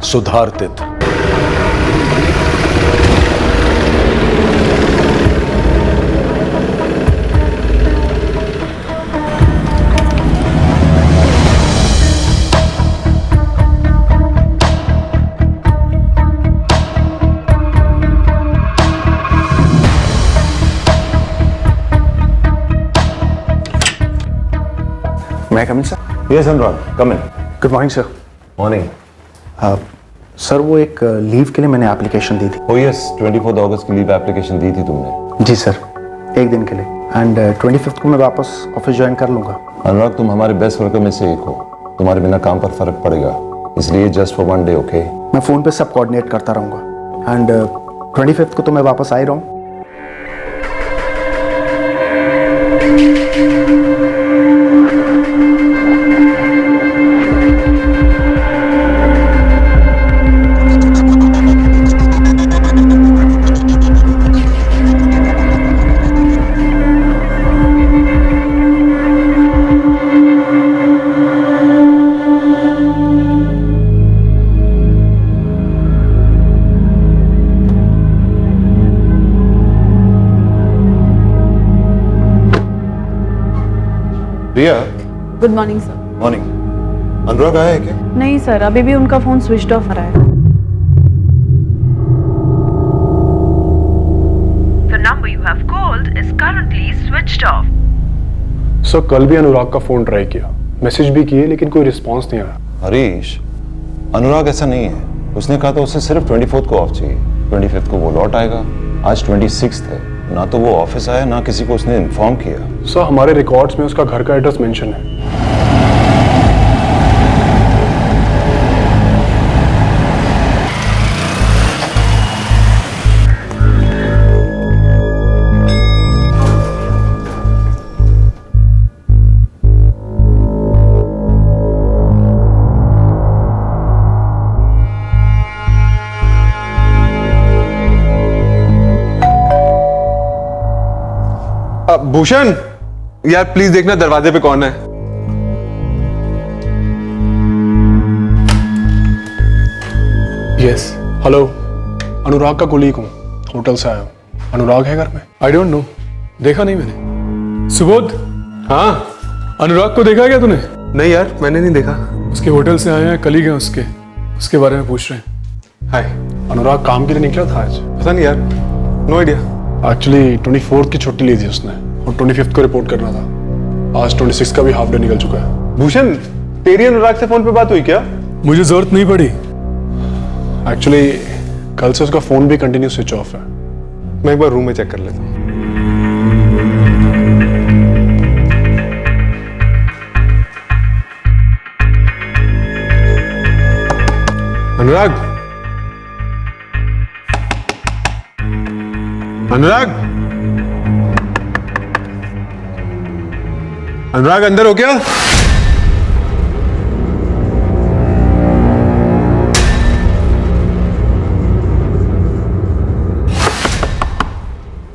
S4: सुधारतित।
S7: मैं come in sir?
S17: Yes Anurag, come in.
S14: Good morning sir.
S17: Morning.
S14: Sir वो एक लीव के लिए मैंने एप्लीकेशन दी थी।
S17: ओ यस, 24 अगस्त की लीव एप्लीकेशन दी थी तुमने।
S14: जी सर, एक दिन के लिए, एंड 25 को मैं वापस ऑफिस ज्वाइन कर लूंगा।
S17: अनुराग, तुम हमारे बेस्ट वर्कर में से एक हो, तुम्हारे बिना काम पर फर्क पड़ेगा, इसलिए जस्ट फॉर 1 डे, ओके?
S14: मैं फोन पे सब कोऑर्डिनेट करता रहूंगा, एंड 25 को तो मैं वापस आ ही रहा हूँ।
S7: रिया,
S3: गुड मॉर्निंग सर।
S7: मॉर्निंग। अनुराग आया है क्या?
S3: नहीं सर, अभी भी उनका फोन स्विच ऑफ आ रहा है।
S18: The number you have called is currently switched off.
S19: Sir, कल भी अनुराग का फोन ट्राई किया, मैसेज भी किए, लेकिन कोई रिस्पांस नहीं आया।
S17: हरीश, अनुराग ऐसा नहीं है। उसने कहा था उसे सिर्फ 24 को ऑफ चाहिए। 25 को वो लौट आएगा। आज 26 है, ना तो वो ऑफिस आया, ना किसी को उसने इन्फॉर्म किया।
S19: सर, हमारे रिकॉर्ड्स में उसका घर का एड्रेस मेंशन है।
S7: भूषण, यार प्लीज देखना दरवाजे पे कौन है।
S19: यस, हेलो, अनुराग का कोलीग हूँ, होटल से आया हूँ। अनुराग है घर में? आई डोंट नो, देखा नहीं मैंने। सुबोध।
S7: हाँ,
S19: अनुराग को देखा क्या तूने?
S7: नहीं यार, मैंने नहीं देखा।
S19: उसके होटल से आए हैं, कलीग हैं उसके बारे में पूछ रहे हैं। हाय, अनुराग काम के लिए निकला था आज?
S7: पता नहीं यार, नो आइडिया।
S19: एक्चुअली 24 की छुट्टी ली थी उसने और 25 को रिपोर्ट करना था। आज 26 का भी हाफ डे निकल चुका है।
S7: भूषण, तेरी अनुराग से फोन पे बात हुई क्या?
S19: मुझे जरूरत नहीं पड़ी। एक्चुअली कल से उसका फोन भी कंटिन्यू स्विच ऑफ है।
S7: मैं एक बार रूम में चेक कर लेता हूँ। अनुराग, अनुराग, अनुराग अंदर हो क्या?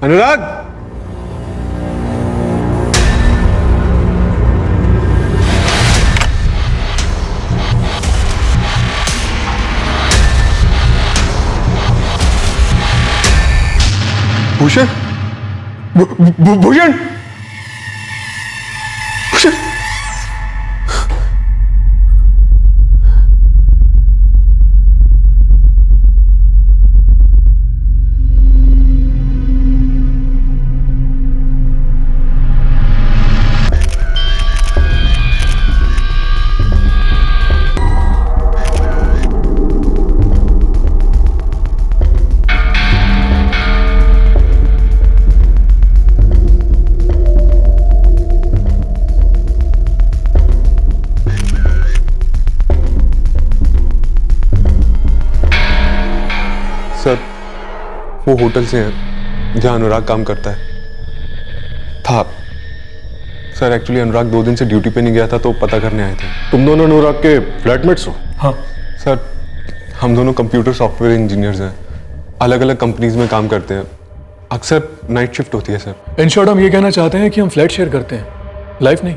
S7: अनुराग, भूषण, भूषण, भूषण। सर वो होटल से हैं जहाँ अनुराग काम करता है। था सर, एक्चुअली अनुराग 2 दिन से ड्यूटी पे नहीं गया था तो पता करने आए थे।
S4: तुम दोनों अनुराग के फ्लैटमेट्स हो?
S7: हाँ सर, हम दोनों कंप्यूटर सॉफ्टवेयर इंजीनियर्स हैं, अलग अलग कंपनीज में काम करते हैं। अक्सर नाइट शिफ्ट होती है सर।
S19: इन शॉर्ट हम ये कहना चाहते हैं कि हम फ्लैट शेयर करते हैं, लाइफ नहीं।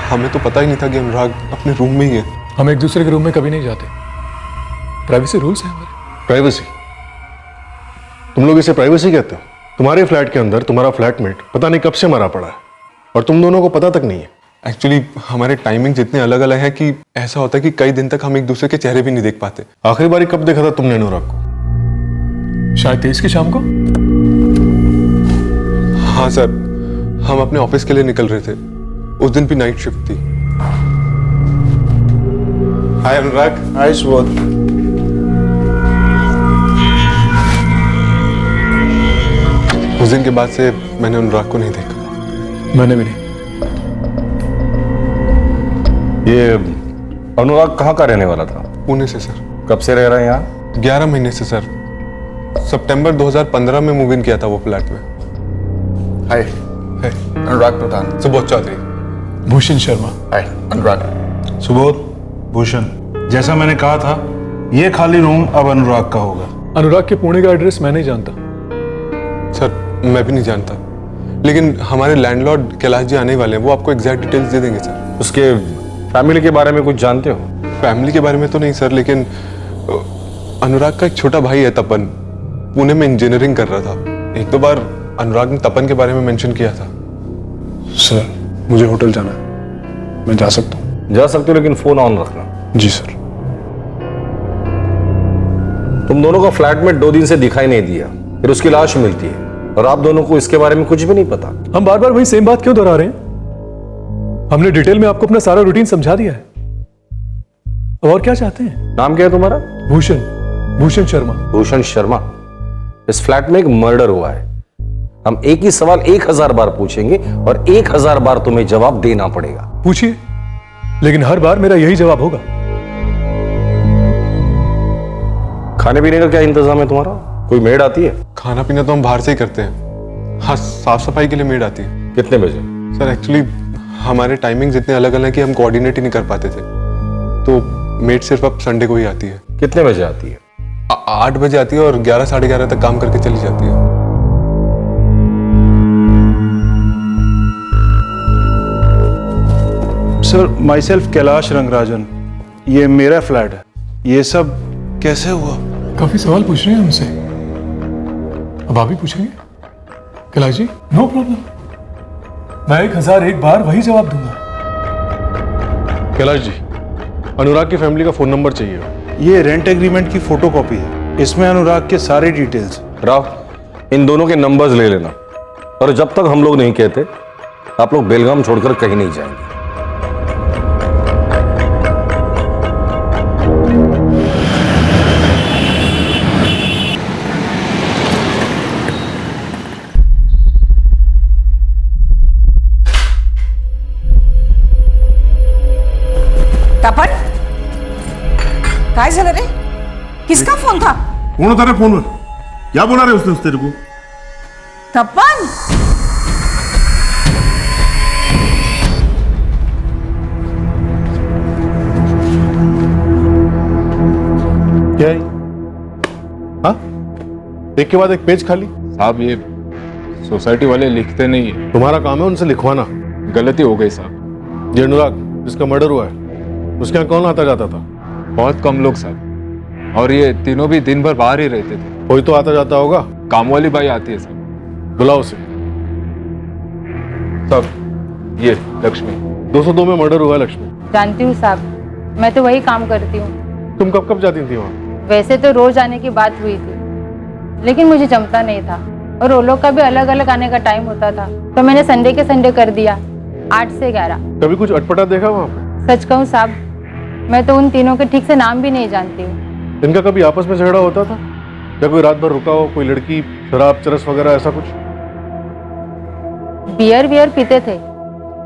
S7: हमें तो पता ही नहीं था कि अनुराग अपने रूम में ही है।
S19: हम एक दूसरे के रूम में कभी नहीं जाते, प्राइवेसी रूल्स हैं हमारे।
S4: प्राइवेसी? तुम लोग इसे प्राइवेसी कहते हो? तुम्हारे फ्लैट के अंदर तुम्हारा फ्लैटमेट पता नहीं कब से मरा पड़ा है और तुम दोनों को पता तक नहीं है।
S7: एक्चुअली हमारे टाइमिंग इतने अलग अलग हैं कि ऐसा होता है कि कई दिन तक हम एक दूसरे के चेहरे भी नहीं देख पाते।
S4: आखिरी बारी कब देखा था तुमने अनुराग को?
S19: शायद 23 की शाम को।
S7: हाँ सर, हम अपने ऑफिस के लिए निकल रहे थे, उस दिन भी नाइट शिफ्ट थी। हाय अनुराग।
S17: हाय सुबोध।
S7: उस दिन के बाद से मैंने अनुराग को नहीं देखा।
S19: मैंने भी नहीं।
S12: ये अनुराग कहाँ का रहने वाला था?
S7: पुणे से सर।
S12: कब से रह रहे हैं यहाँ?
S7: 11 महीने से सर। सितंबर 2015 में मूव इन किया था वो फ्लैट में।
S20: हाय, अनुराग प्रधान।
S7: सुबोध चौधरी।
S19: भूषण शर्मा।
S20: हाय अनुराग।
S21: सुबोध, भूषण, जैसा मैंने कहा था ये खाली रूम अब अनुराग का होगा।
S19: अनुराग के पुणे का एड्रेस मैं नहीं जानता।
S7: सर मैं भी नहीं जानता, लेकिन हमारे लैंडलॉर्ड कैलाश जी आने वाले हैं, वो आपको एग्जैक्ट डिटेल्स दे देंगे सर।
S12: उसके फैमिली के बारे में कुछ जानते हो?
S7: फैमिली के बारे में तो नहीं सर, लेकिन अनुराग का एक छोटा भाई है तपन, पुणे में इंजीनियरिंग कर रहा था। 1-2 बार अनुराग ने तपन के बारे में मेंशन किया था।
S19: सर मुझे होटल जाना है, मैं जा सकता हूँ?
S12: जा सकते हो, लेकिन फोन ऑन रखना।
S19: जी सर।
S12: तुम दोनों का फ्लैटमेट 2 दिन से दिखाई नहीं दिया, फिर उसकी लाश मिलती है और आप दोनों को इसके बारे में कुछ भी नहीं पता।
S19: हम बार बार वही सेम बात क्यों दोहरा रहे हैं? हमने डिटेल में आपको अपना सारा रूटीन समझा दिया है। और क्या चाहते हैं?
S12: नाम क्या है तुम्हारा?
S19: भूषण। भूषण शर्मा।
S12: भूषण शर्मा। इस फ्लैट में एक मर्डर हुआ है। हम एक ही सवाल 1000 बार पूछेंगे और 1000 बार तुम्हें जवाब देना पड़ेगा।
S19: पूछिए, लेकिन हर बार मेरा यही जवाब होगा।
S12: खाने पीने का क्या इंतजाम है तुम्हारा? कोई मेड आती है?
S7: खाना पीना तो हम बाहर से ही करते हैं। हाँ, साफ सफाई के लिए मेड आती है।
S12: कितने बजे?
S7: सर एक्चुअली हमारे टाइमिंग्स इतने अलग अलग हैं कि हम कोऑर्डिनेट ही नहीं कर पाते थे, तो मेड सिर्फ अब संडे को ही आती है।
S12: कितने बजे आती है?
S7: 8 बजे आती है और 11 साढ़े 11 तक काम करके चली जाती है।
S21: Sir, my self Kailash Rangarajan, ये मेरा फ्लैट है। ये सब कैसे हुआ?
S19: काफी सवाल पूछ रहे हैं हमसे, अब आप भी पूछेंगे? कैलाश जी, नो प्रॉब्लम, मैं 1001 बार वही जवाब दूंगा।
S4: कैलाश जी, अनुराग की फैमिली का फोन नंबर चाहिए।
S21: ये रेंट एग्रीमेंट की फोटोकॉपी है, इसमें अनुराग के सारे डिटेल्स।
S12: राव, इन दोनों के नंबर्स ले लेना, और जब तक हम लोग नहीं कहते आप लोग बेलगाम छोड़कर कहीं नहीं जाएंगे।
S15: तपन, काय झालं रे? किसका फोन था?
S22: कौन होता रे फोन? क्या बोला रे उसने तेरे को?
S15: तपन,
S4: क्या है? हाँ, एक के बाद एक पेज खाली।
S2: साहब ये सोसाइटी वाले लिखते नहीं है।
S4: तुम्हारा काम है उनसे लिखवाना।
S2: गलती हो गई साहब।
S4: ये अनुराग जिसका मर्डर हुआ है, उसके यहाँ कौन आता जाता था?
S2: बहुत कम लोग साहब, और ये तीनों भी दिन भर बाहर ही रहते थे।
S4: कोई तो आता जाता होगा।
S2: काम वाली बाई आती है साहब।
S4: बुलाओ उसे।
S2: साहब ये लक्ष्मी।
S4: 202 में मर्डर हुआ है लक्ष्मी।
S23: जानती हूँ साहब, मैं तो वही काम करती हूँ।
S4: तुम कब कब जाती थी वहाँ?
S23: वैसे तो रोज आने की बात हुई थी, लेकिन मुझे जमता नहीं था और वो लोग का भी अलग अलग आने का टाइम होता था, तो मैंने संडे के संडे कर दिया, 8 से 11।
S4: कभी कुछ अटपटा देखा वहाँ पे?
S23: सच कहूँ साहब, मैं तो उन तीनों के ठीक से नाम भी नहीं जानती हूँ।
S4: इनका कभी आपस में झगड़ा होता था? या कोई रात भर रुका हो, कोई लड़की शराब चरस वगैरह ऐसा कुछ?
S23: बियर पीते थे,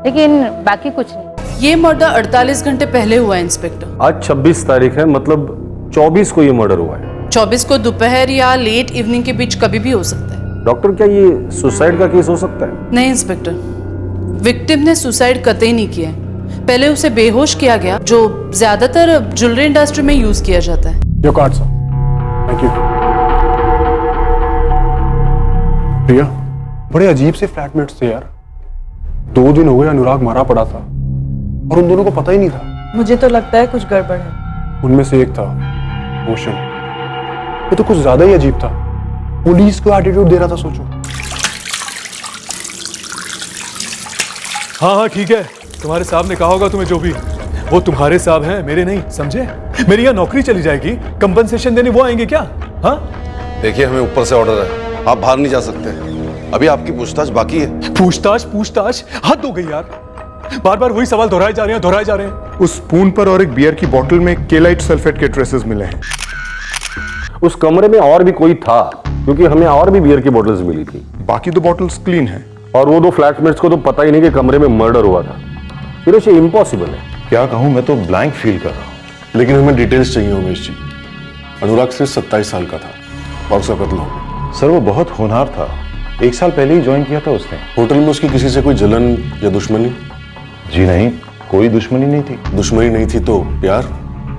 S23: लेकिन बाकी कुछ नहीं।
S3: ये मर्डर 48 घंटे पहले हुआ है इंस्पेक्टर।
S12: आज 26 तारीख है, मतलब 24 को ये मर्डर हुआ है।
S3: 24 को दोपहर या लेट इवनिंग के बीच कभी भी हो सकता है।
S5: डॉक्टर, क्या ये सुसाइड का केस हो सकता है?
S3: नहीं इंस्पेक्टर, विक्टिम ने सुसाइड कतई नहीं किया है। पहले उसे बेहोश किया गया, जो ज्यादातर ज्वेलरी इंडस्ट्री में यूज किया जाता है।
S19: Your card sir. Thank you. Priya, बड़े अजीब से फ्लैटमेट्स थे यार। 2 दिन हो गए अनुराग मारा पड़ा था और उन दोनों को पता ही नहीं था।
S3: मुझे तो लगता है कुछ गड़बड़ है।
S19: उनमें से एक था भूषण। ये तो कुछ ज्यादा ही अजीब था। पुलिस को एटीट्यूड दे रहा था, सोचो।
S21: हाँ हाँ ठीक है, तुम्हारे साहब ने कहा होगा तुम्हें जो भी। वो तुम्हारे साहब हैं, मेरे नहीं, समझे? मेरी यहाँ नौकरी चली जाएगी, कंपनसेशन देने वो आएंगे क्या? हाँ
S6: देखिए, हमें ऊपर से ऑर्डर है, आप बाहर नहीं जा सकते। अभी आपकी पूछताछ बाकी है।
S21: पूछताछ हद हो गई यार। बार बार वही सवाल दोहराए जा रहे हैं।
S19: उस स्पून पर और एक बियर की बोतल में केलाइट सल्फेट के ट्रेसेस मिले हैं।
S5: उस कमरे में और भी कोई था, क्योंकि हमें और भी बियर की बोतल्स मिली थी।
S19: बाकी 2 बॉटल्स क्लीन हैं।
S5: और वो 2 फ्लैटमेट्स को तो पता ही नहीं कि कमरे में मर्डर हुआ था। फिर ये इम्पॉसिबल है।
S17: क्या कहूं, मैं तो ब्लैंक फील कर रहा हूं। लेकिन हमें डिटेल्स चाहिए उमेश जी। अनुराग सिर्फ 27 साल का था और उसका कत्ल हो गया। सर, वो बहुत होनहार था। 1 साल पहले ही ज्वाइन किया था उसने। होटल में उसकी किसी से कोई जलन या दुश्मनी? जी नहीं, कोई दुश्मनी नहीं थी। दुश्मनी नहीं थी तो प्यार,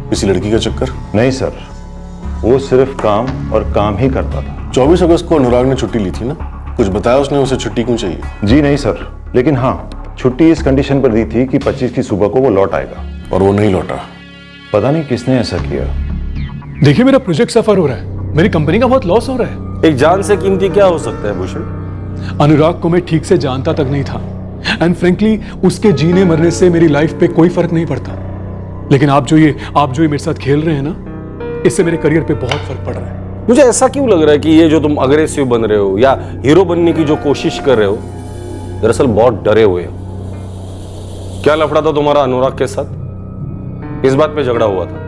S17: किसी लड़की का चक्कर? नहीं सर, वो सिर्फ काम और काम ही करता था। 24 अगस्त को अनुराग ने छुट्टी ली थी ना? कुछ बताया उसने उसे छुट्टी क्यों चाहिए? जी नहीं सर, लेकिन हाँ, छुट्टी इस कंडीशन पर दी थी कि 25 की सुबह को वो लौट आएगा। और वो नहीं लौटा। पता नहीं किसने ऐसा किया।
S21: देखिए, मेरा प्रोजेक्ट सफर हो रहा है, मेरी कंपनी का बहुत लॉस हो रहा है।
S5: एक जान से कीमती क्या हो सकता है भूषण?
S21: अनुराग को मैं ठीक से जानता तक नहीं था, एंड फ्रेंकली उसके जीने मरने से मेरी लाइफ पे कोई फर्क नहीं पड़ता। लेकिन आप जो ये मेरे साथ खेल रहे हैं ना, इससे मेरे करियर पे बहुत फर्क पड़ रहा है।
S5: मुझे ऐसा क्यों लग रहा है कि ये जो तुम अग्रेसिव बन रहे हो या हीरो बनने की जो कोशिश कर रहे हो, दरअसल बहुत डरे हुए हो। क्या लफड़ा था तुम्हारा अनुराग के साथ? किस बात पे झगड़ा हुआ था?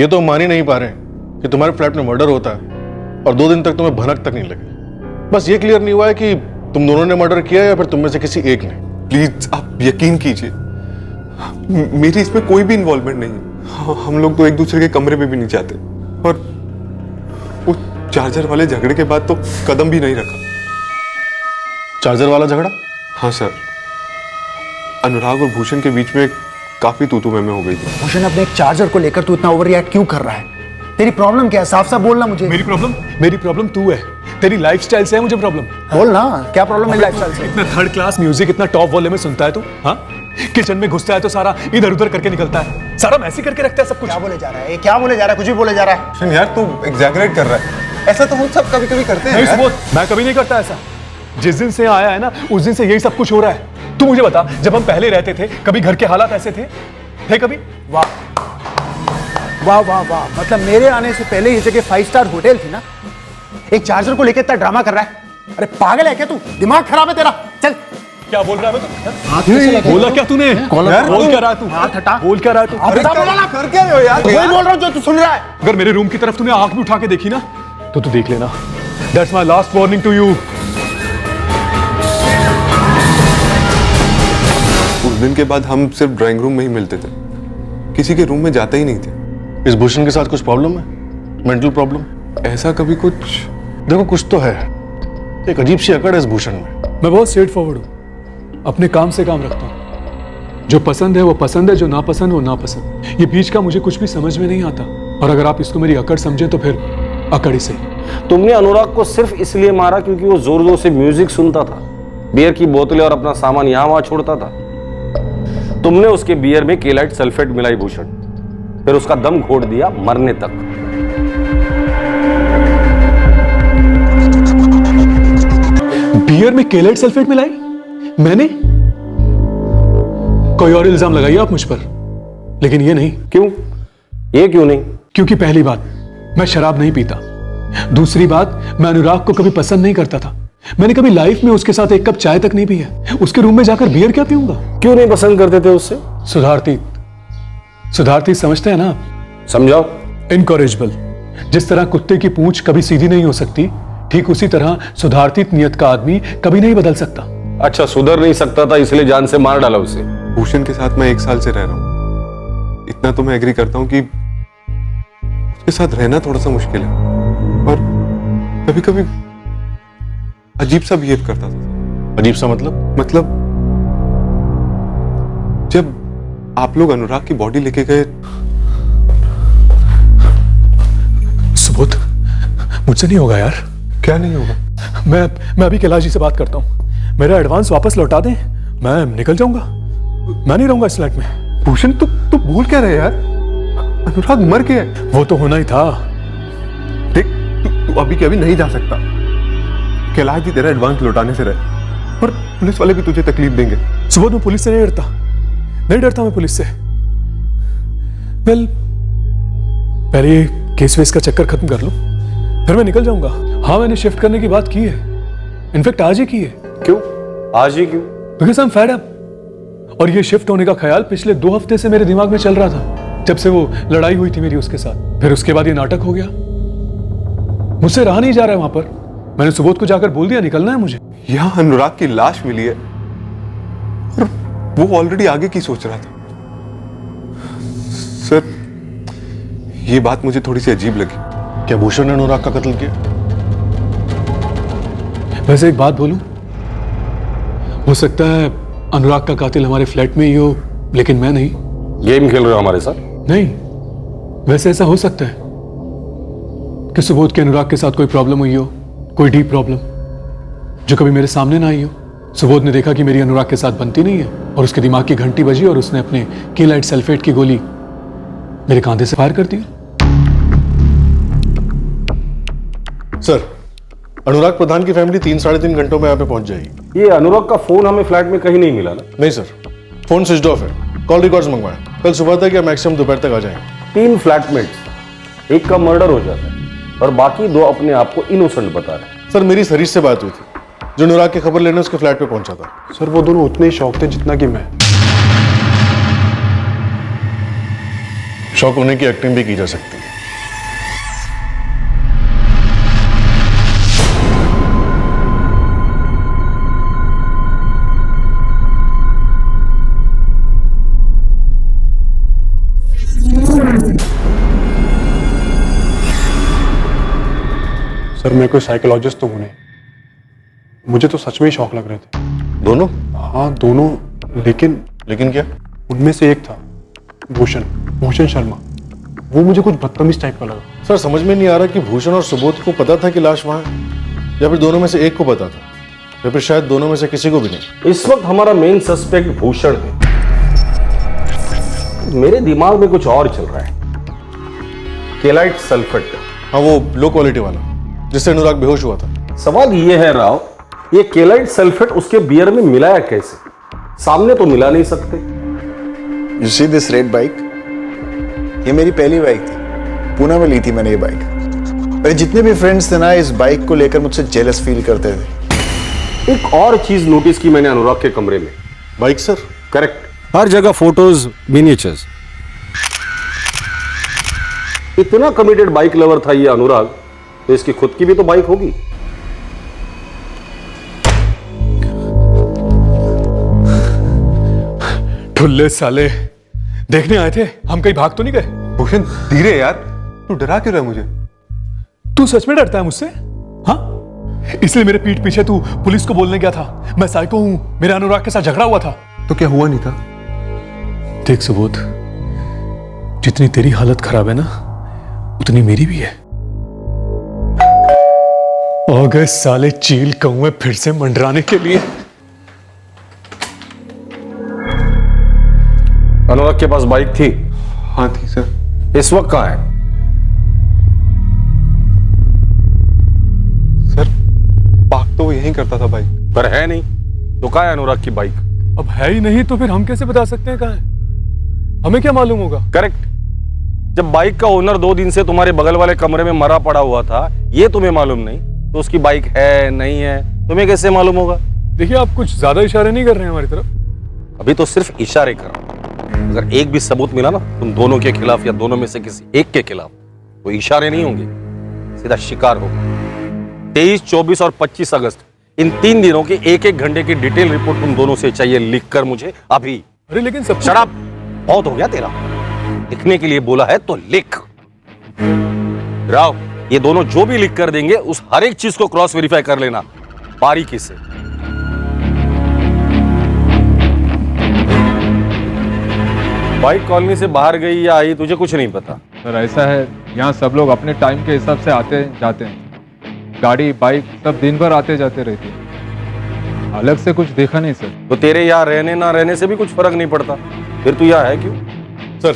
S7: ये तो मान ही नहीं पा रहे कि तुम्हारे फ्लैट में मर्डर होता है और 2 दिन तक तुम्हें भनक तक नहीं लगी। बस ये क्लियर नहीं हुआ है कि तुम दोनों ने मर्डर किया या फिर तुम में से किसी एक ने।
S9: प्लीज आप यकीन कीजिए, मेरी इसमें कोई भी इन्वॉल्वमेंट नहीं है। हम लोग तो एक दूसरे के कमरे में भी नहीं जाते और वो चार्जर वाले झगड़े के बाद तो कदम भी नहीं रखा।
S7: चार्जर वाला झगड़ा?
S9: हाँ सर, अनुराग और भूषण के बीच में काफी तू मैं हो गई थी।
S14: भूषण, अपने एक चार्जर को लेकर तू इतना ओवर रिएक्ट क्यों कर रहा है? तेरी प्रॉब्लम क्या है? साफ साफ बोलना मुझे।
S21: मेरी प्रॉब्लम तू है, तेरी लाइफस्टाइल से है मुझे प्रॉब्लम।
S14: बोल ना, क्या प्रॉब्लम है लाइफस्टाइल से?
S21: इतना थर्ड क्लास म्यूजिक इतना टॉप वॉल्यूम में सुनता है तू? हाँ, किचन में घुसता है तो सारा इधर उधर करके निकलता है, सारा मैसी करके रखता है सब कुछ।
S14: क्या बोले जा रहा है? क्या बोले जा रहा है? कुछ भी बोले जा रहा है।
S9: यार तू एग्जैगरेट कर रहा है। ऐसा तो हम सब कभी कभी करते हैं यार।
S21: मैं कभी नहीं करता ऐसा। जिस दिन से आया है ना, उस दिन से यही सब कुछ हो रहा है। तू मुझे बता, जब हम पहले रहते थे, कभी घर के हालात ऐसे थे कभी?
S14: वाह वाह वाह वाह, मतलब मेरे आने से पहले ये जगह 5 स्टार होटल थी ना? एक चार्जर को लेकर इतना ड्रामा कर रहा है? अरे पागल है क्या तू? दिमाग खराब है तेरा? चल।
S21: क्या बोल रहा है तू? बोला क्या तूने? बोल क्या रहा है तू?
S14: हाथ हटा।
S21: बोल क्या रहा है तू?
S14: कर क्या रहे हो यार? वही बोल रहा हूँ जो तू सुन रहा है।
S21: अगर मेरे रूम की तरफ तूने आंख भी उठा के देखी ना, तो तू देख लेना। That's my last warning to you.
S9: उस दिन के बाद हम सिर्फ ड्राइंग रूम में ही मिलते थे, किसी के रूम में जाते ही नहीं थे।
S7: इस भूषण के साथ कुछ प्रॉब्लम है? Mental problem?
S9: ऐसा कभी कुछ?
S7: देखो, कुछ तो है। एक अजीब सी अकड़ है इस भूषण में।
S21: मैं बहुत स्ट्रेट फॉरवर्ड हूँ, अपने काम से काम रखता हूँ। जो पसंद है वो पसंद है, जो नापसंद वो नापसंद। ये बीच का मुझे कुछ भी समझ में नहीं आता, और अगर आप इसको मेरी अकड़ समझे तो फिर अकड़ ही सही।
S5: तुमने अनुराग को सिर्फ इसलिए मारा क्योंकि वो जोर जोर से म्यूजिक सुनता था, बियर की बोतलें और अपना सामान यहां वहां छोड़ता था। तुमने उसके बियर में केलाइट सल्फेट मिलाई भूषण, फिर उसका दम घोट दिया मरने तक।
S21: बियर में केलाइट सल्फेट मिलाई मैंने? कोई और इल्जाम लगाइए आप मुझ पर, लेकिन ये नहीं।
S5: क्यों? ये क्यों नहीं?
S21: क्योंकि पहली बात, मैं शराब नहीं पीता। दूसरी बात, मैं अनुराग को कभी पसंद नहीं करता था। मैंने कभी लाइफ में उसके साथ एक कप चाय तक नहीं पी है। उसके रूम में जाकर बियर क्या पीऊंगा?
S5: क्यों नहीं पसंद करते थे उससे?
S21: सुधारती समझते हैं ना?
S5: समझाओ।
S21: इनकॉरेजेबल। जिस तरह कुत्ते की पूंछ कभी सीधी नहीं हो सकती, ठीक उसी तरह सुधारती नियत का आदमी कभी नहीं बदल सकता।
S5: अच्छा, सुधर नहीं सकता था इसलिए जान से मार डाला उसे।
S9: भूषण के साथ मैं 1 साल से रह रहा हूं। इतना तो मैं एग्री करता हूं कि
S7: उसके साथ रहना थोड़ा सा मुश्किल है और कभी कभी अजीब सा बिहेव करता था।
S17: अजीब सा मतलब
S7: जब आप लोग अनुराग की बॉडी लेके गए।
S21: सुबोध, मुझसे नहीं होगा यार।
S7: क्या नहीं होगा?
S21: मैं अभी कैलाश जी से बात करता हूँ, मेरा एडवांस वापस लौटा दें, मैं निकल जाऊंगा, मैं नहीं रहूंगा इस फ्लैट में।
S7: भूषण तू भूल क्या रहे यार, अनुराग मर गया है।
S21: वो तो होना ही था।
S7: देख तू अभी के अभी नहीं जा सकता। कैलाश जी तेरा एडवांस लौटाने से रहे और पुलिस वाले भी तुझे तकलीफ देंगे।
S21: सुबोध, मैं पुलिस से नहीं डरता मैं पुलिस से। वेल, पहले ये केस वेस का चक्कर खत्म कर लूं, फिर मैं निकल जाऊंगा। हाँ, मैंने शिफ्ट करने की बात की है, इनफैक्ट आज ही की है।
S5: क्यों आज ही क्यों?
S21: Because I am fed up. और ये शिफ्ट होने का ख्याल पिछले 2 हफ्ते से मेरे दिमाग में चल रहा था, जब से वो लड़ाई हुई थी मेरी उसके साथ। फिर उसके बाद ये नाटक हो गया, मुझसे रहा नहीं जा रहा है वहां पर। मैंने सुबोध को जाकर बोल दिया निकलना है मुझे।
S7: यहां अनुराग की लाश मिली है और वो ऑलरेडी आगे की सोच रहा था। सर, ये बात मुझे थोड़ी सी अजीब लगी।
S17: क्या भूषण ने अनुराग का कत्ल किया?
S21: वैसे एक बात बोलूं, हो सकता है अनुराग का कातिल हमारे फ्लैट में ही हो, लेकिन मैं नहीं।
S5: गेम खेल रहे हो हमारे साथ?
S21: नहीं, वैसे ऐसा हो सकता है कि सुबोध के अनुराग के साथ कोई प्रॉब्लम हुई हो, कोई डीप प्रॉब्लम जो कभी मेरे सामने ना आई हो। सुबोध ने देखा कि मेरी अनुराग के साथ बनती नहीं है और उसके दिमाग की घंटी बजी और उसने अपने केलाइट सल्फेट की गोली मेरे कांधे से फायर कर दी।
S17: सर, अनुराग प्रधान की फैमिली 3-3.5 घंटों में यहाँ पे पहुंच जाएगी।
S5: ये अनुराग का फोन हमें फ्लैट में कहीं नहीं मिला ना?
S17: नहीं सर, फोन स्विच ऑफ है। कॉल रिकॉर्ड्स मंगवाएं, कल सुबह तक या मैक्सिमम दोपहर तक आ जाएंगे।
S5: 3 फ्लैटमेट्स, एक का मर्डर हो जाता है और बाकी 2 अपने आप को इनोसेंट बता रहे हैं।
S17: सर, मेरी सरीश से बात हुई थी, जो अनुराग की खबर लेने उसके फ्लैट पे पहुंचा था।
S7: सर, वो दोनों उतने ही शौक थे जितना कि मैं।
S17: शौक होने की एक्टिंग भी की जा सकती है।
S7: सर, मैं कोई साइकोलॉजिस्ट तो हूं नहीं, मुझे तो सच में ही शौक लग रहे थे।
S17: दोनों?
S7: हाँ दोनों,
S17: लेकिन क्या?
S7: उनमें से एक था भूषण शर्मा, वो मुझे कुछ बदतमीज टाइप का लगा।
S17: सर, समझ में नहीं आ रहा कि भूषण और सुबोध को पता था कि लाश वहां है, या फिर दोनों में से एक को पता था, या फिर शायद दोनों में से किसी को भी नहीं।
S5: इस वक्त हमारा मेन सस्पेक्ट भूषण है। मेरे दिमाग में कुछ और चल रहा है। केलाइट सल्फेट।
S17: हाँ, वो लो क्वालिटी वाला जिससे अनुराग बेहोश हुआ था।
S5: सवाल ये है राव, ये केलाइट सल्फेट उसके बियर में मिलाया कैसे? सामने तो मिला नहीं सकते।
S20: You see this red bike? ये मेरी पहली बाइक थी, पुणे में ली थी मैंने ये बाइक। मेरे जितने भी फ्रेंड्स थे ना, इस बाइक को लेकर मुझसे जेलस फील करते थे।
S5: एक और चीज नोटिस की मैंने अनुराग के कमरे में।
S17: Bike sir?
S5: करेक्ट।
S10: हर जगह फोटोज, मिनिएचर्स।
S5: इतना कमिटेड बाइक लवर था ये अनुराग, तो इसकी खुद की भी तो बाइक होगी।
S21: ठुल्ले साले, देखने आए थे, हम कहीं भाग तो नहीं गए?
S7: भूषण धीरे यार, तू डरा क्यों रहा है मुझे?
S21: तू सच में डरता है मुझसे? हाँ, इसलिए मेरे पीठ पीछे तू पुलिस को बोलने गया था मैं साइको हूं, मेरे अनुराग के साथ झगड़ा हुआ था।
S7: तो क्या हुआ नहीं था?
S21: देख सुबोध, जितनी तेरी हालत खराब है ना, उतनी मेरी भी है। आ गए साले चील कौए फिर से मंडराने के लिए।
S5: अनुराग के पास बाइक थी?
S7: हाँ थी सर।
S5: इस वक्त कहां है?
S7: सर, पार्क तो वो यहीं करता था बाइक।
S5: पर है नहीं, तो कहां है अनुराग की बाइक?
S21: अब है ही नहीं तो फिर हम कैसे बता सकते हैं कहां है? हमें क्या मालूम होगा?
S5: करेक्ट। जब बाइक का ओनर 2 दिन से तुम्हारे बगल वाले कमरे में मरा पड़ा हुआ था, ये तुम्हें मालूम नहीं, तो उसकी बाइक है नहीं है तुम्हें कैसे मालूम होगा?
S21: देखिए, आप कुछ ज्यादा इशारे नहीं कर रहे हैं हमारी तरफ।
S5: अभी तो सिर्फ इशारे कर रहा हूं। अगर एक भी सबूत मिला ना तुम दोनों के खिलाफ या दोनों में से किसी एक के खिलाफ, तो इशारे नहीं होंगे, सीधा शिकार होगा। 23, 24 और 25 अगस्त, इन 3 दिनों की 1-1 घंटे की डिटेल रिपोर्ट तुम दोनों से चाहिए, लिख कर मुझे अभी।
S21: अरे लेकिन सब
S5: शराब बहुत हो गया तेरा, लिखने के लिए बोला है तो लिख। राव, ये दोनों जो भी लिख कर देंगे उस हर एक चीज को क्रॉस वेरीफाई कर लेना बारीकी से। बाइक कॉलोनी से बाहर गई या आई तुझे कुछ नहीं पता?
S11: सर ऐसा है, यहाँ सब लोग अपने टाइम के हिसाब से आते जाते हैं। गाड़ी बाइक सब दिन भर आते जाते रहते हैं। अलग से कुछ देखा नहीं सर।
S5: तो तेरे यहाँ रहने ना रहने से भी कुछ फर्क नहीं पड़ता, फिर तू यहाँ है क्यों?
S7: सर,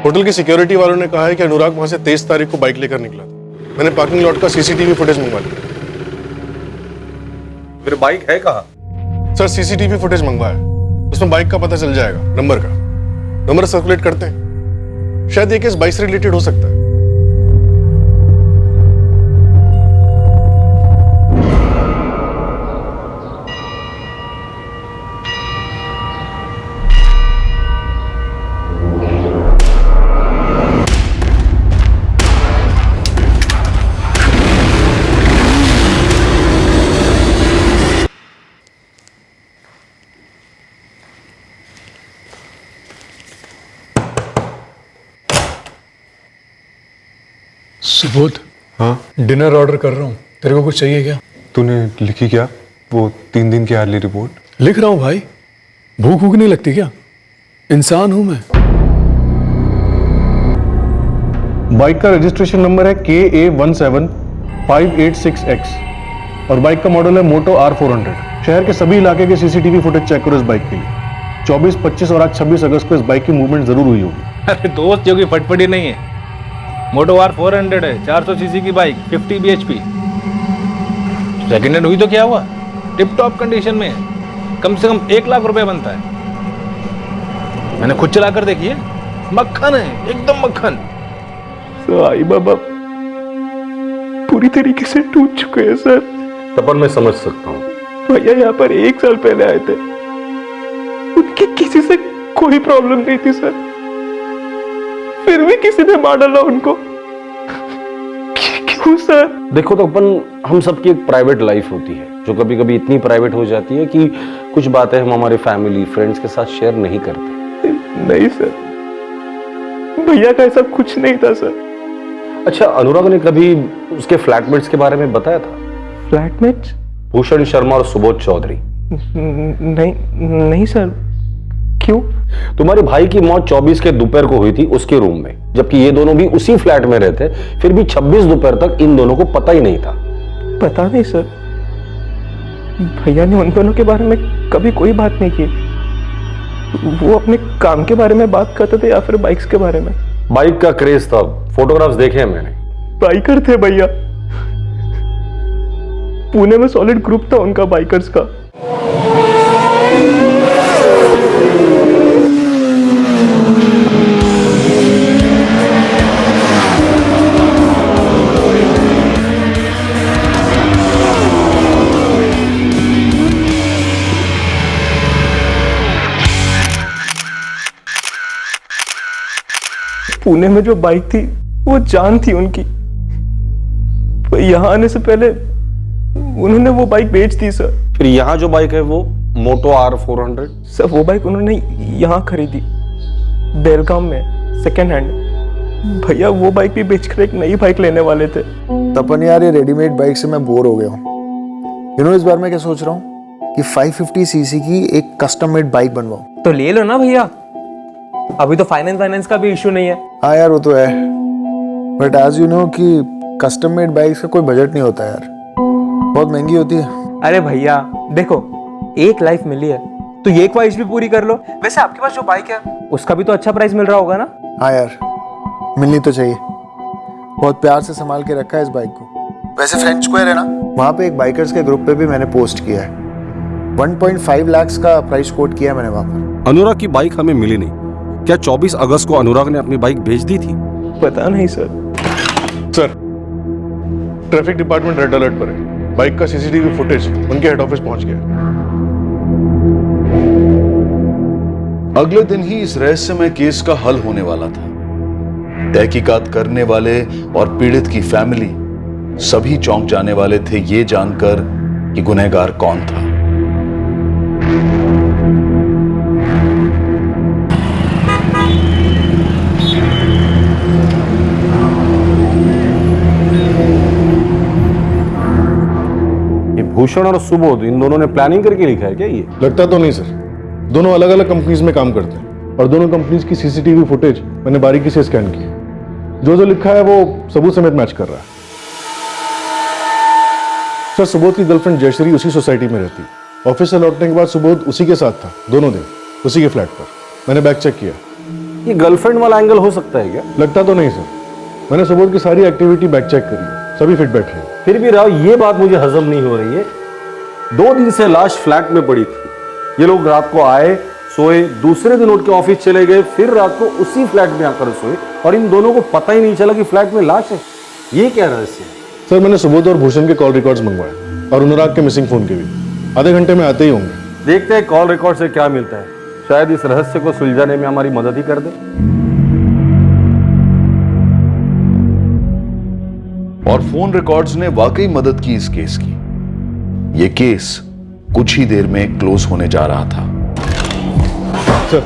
S7: होटल की सिक्योरिटी वालों ने कहा है कि अनुराग वहां से 23 तारीख को बाइक लेकर निकला था। मैंने पार्किंग लॉट का सीसीटीवी फुटेज मंगवा लिया।
S5: फिर बाइक है कहाँ?
S7: सर, सीसीटीवी फुटेज मंगवाया, उसमें बाइक का पता चल जाएगा, नंबर सर्कुलेट करते हैं, शायद ये केस बाइक से रिलेटेड हो सकता है।
S21: सुबोध,
S17: हाँ
S21: डिनर ऑर्डर कर रहा हूँ, तेरे को कुछ चाहिए क्या?
S17: तूने लिखी क्या वो 3 दिन की हार्ली रिपोर्ट?
S21: लिख रहा हूँ भाई, भूख भूख नहीं लगती क्या? इंसान हूं मैं।
S17: बाइक का रजिस्ट्रेशन नंबर है KA17586X और बाइक का मॉडल है मोटो R400। शहर के सभी इलाके के सीसीटीवी फुटेज चेक करो इस बाइक के लिए। 24, 25 और आज 26 अगस्त को इस बाइक की मूवमेंट जरूर हुई होगी।
S11: अरे दोस्त, जो कि फटफटी नहीं है, मोटो R400 है, 400 सीसी की बाइक, 50 bhp। सेकेंड हैंड हुई तो क्या हुआ, टिप टॉप कंडीशन में है, कम से कम 1 लाख रुपए बनता है। मैंने खुद चला कर देखी है, मक्खन है, एकदम मक्खन।
S17: तो आई बाबा पूरी तरीके से टूट चुके हैं सर।
S5: तपन, मैं समझ सकता हूँ।
S17: भैया यहाँ पर 1 साल पहले आए थे, उनकी किसी से कोई प्रॉब्लम नहीं थी सर, फिर भी किसी ने मार डाला उनको। क्यों सर?
S5: देखो तपन, हम सबकी एक प्राइवेट लाइफ होती है जो कभी कभी इतनी प्राइवेट हो जाती है कि कुछ बातें हम हमारे फैमिली फ्रेंड्स के साथ शेयर नहीं करते।
S17: नहीं सर, भैया का ऐसा कुछ नहीं था सर।
S5: अच्छा, अनुराग ने कभी उसके फ्लैटमेट्स के बारे में बताया था?
S17: फ्लैटमेट्स?
S5: भूषण शर्मा और सुबोध चौधरी।
S17: नहीं सर। क्यों?
S5: तुम्हारे भाई की मौत 24 के दोपहर को हुई थी उसके रूम में, जबकि ये दोनों भी उसी फ्लैट में रहते, फिर भी 26 दोपहर तक इन दोनों को पता ही नहीं था।
S17: पता नहीं सर, भैया ने उन दोनों के बारे में कभी कोई बात नहीं की। वो अपने काम के बारे में बात करते थे या फिर बाइक्स के बारे में?
S5: बाइक का क्रेज था, फोटोग्राफ्स देखे हैं मैंने।
S17: बाइकर थे भैया, पुणे में सॉलिड ग्रुप था उनका बाइकर्स का। पुणे में जो बाइक थी वो जान थी उनकी। यहाँ आने से पहले उन्होंने वो बाइक बेच दी सर।
S5: फिर यहाँ जो बाइक है वो मोटो R400?
S17: सर, वो बाइक उन्होंने यहाँ खरीदी, बेलगाम में, सेकेंड हैंड। भैया वो बाइक भी बेचकर एक नई बाइक लेने वाले थे।
S20: तपन यार, ये रेडीमेड बाइक से मैं बोर हो गया हूँ। इस बार मैं क्या सोच रहा हूँ कि 550 सीसी की एक कस्टम मेड बाइक बनवाऊं।
S13: तो ले लो ना भैया, अभी तो फाइनेंस का भी इश्यू नहीं है।
S20: हाँ यार, वो तो है, बट एज यू नो कि कस्टम मेड बाइक्स का कोई बजट नहीं होता यार, बहुत महंगी होती है।
S13: अरे भैया देखो, एक लाइफ मिली है तो ये ख्वाहिश भी पूरी कर लो। वैसे आपके पास जो बाइक है उसका भी तो अच्छा प्राइस मिल रहा होगा ना?
S20: हाँ यार, मिलनी तो चाहिए। बहुत प्यार से संभाल के रखा है इस बाइक को। वैसे फ्रेंच स्क्वायर है ना, वहाँ पे एक बाइकर्स के ग्रुप पे भी मैंने पोस्ट किया है। 1.5 लाख का प्राइस कोट किया मैंने वहाँ पर।
S5: अनुराग की बाइक हमें मिली नहीं। क्या 24 अगस्त को अनुराग ने अपनी बाइक बेच दी थी?
S17: पता नहीं sir.
S7: Sir, traffic department red alert पर है। बाइक का सीसीटीवी फुटेज उनके हेड ऑफिस पहुंच गया।
S4: अगले दिन ही इस रहस्यमय केस का हल होने वाला था। तहकीकात करने वाले और पीड़ित की फैमिली सभी चौंक जाने वाले थे ये जानकर कि गुनहगार कौन था।
S5: भूषण और सुबोध इन दोनों ने प्लानिंग करके लिखा है क्या ये?
S17: लगता तो नहीं सर, दोनों अलग अलग कंपनीज में काम करते हैं और दोनों कंपनीज की सीसीटीवी फुटेज मैंने बारीकी से स्कैन की है। जो जो लिखा है वो सबूत समेत मैच कर रहा है। सर, सुबोध की गर्लफ्रेंड जयश्री उसी सोसाइटी में रहती है। ऑफिस से लौटने के बाद सुबोध उसी के साथ था दोनों दिन, उसी के फ्लैट पर। मैंने बैग चेक किया।
S5: ये गर्लफ्रेंड वाला एंगल हो सकता है क्या?
S17: लगता तो नहीं सर, मैंने सुबोध की सारी एक्टिविटी बैग चेक करी है, सभी फिट बैठे हैं।
S5: फिर भी राव, ये बात मुझे हजम नहीं हो रही है। 2 दिन से लाश फ्लैट में पड़ी थी, ये लोग रात को आए, सोए, दूसरे दिन उठ के ऑफिस चले गए, फिर रात को उसी फ्लैट में आकर सोए और इन दोनों को पता ही नहीं चला कि फ्लैट में लाश है। ये क्या रहस्य है?
S17: सर, मैंने सुबोध और भूषण के कॉल रिकॉर्ड्स मंगवाए और अनुराग के मिसिंग फोन के भी। आधे घंटे में आते ही होंगे।
S5: देखते हैं कॉल रिकॉर्ड से क्या मिलता है, शायद इस रहस्य को सुलझाने में हमारी मदद ही कर दे।
S1: और फोन रिकॉर्ड्स ने वाकई मदद की इस केस की। ये केस कुछ ही देर में क्लोज होने जा रहा था।
S17: सर,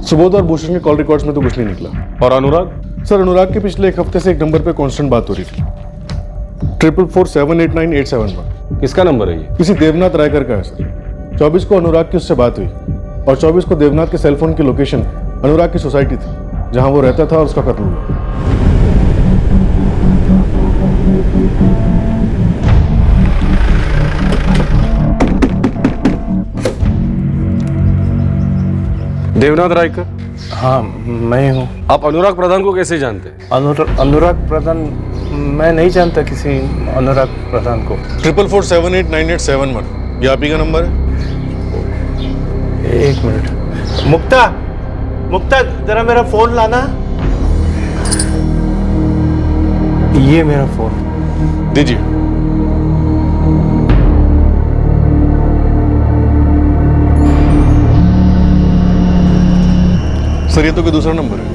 S17: सुबोध और भूषण के कॉल रिकॉर्ड्स में तो कुछ नहीं निकला।
S5: और अनुराग?
S17: सर, अनुराग के पिछले 1 हफ्ते से एक नंबर पे कांस्टेंट बात हो रही थी, 4447898871।
S5: किसका नंबर है ये?
S17: किसी देवनाथ रायकर का है सर। 24 को अनुराग की उससे बात हुई और 24 को देवनाथ के सेलफोन की लोकेशन अनुराग की सोसाइटी थी जहां वो रहता था और उसका कत्ल हुआ।
S5: देवनाथ रायकर?
S13: हाँ, मैं हूँ।
S5: आप अनुराग प्रधान को कैसे जानते हैं?
S13: अनुराग प्रधान? मैं नहीं जानता किसी अनुराग प्रधान को।
S17: 4447898871 ये आप ही का नंबर है?
S13: 1 मिनट। मुक्ता जरा मेरा फोन लाना। ये मेरा फोन
S17: दीजिए। सर, ये तो कोई दूसरा नंबर है।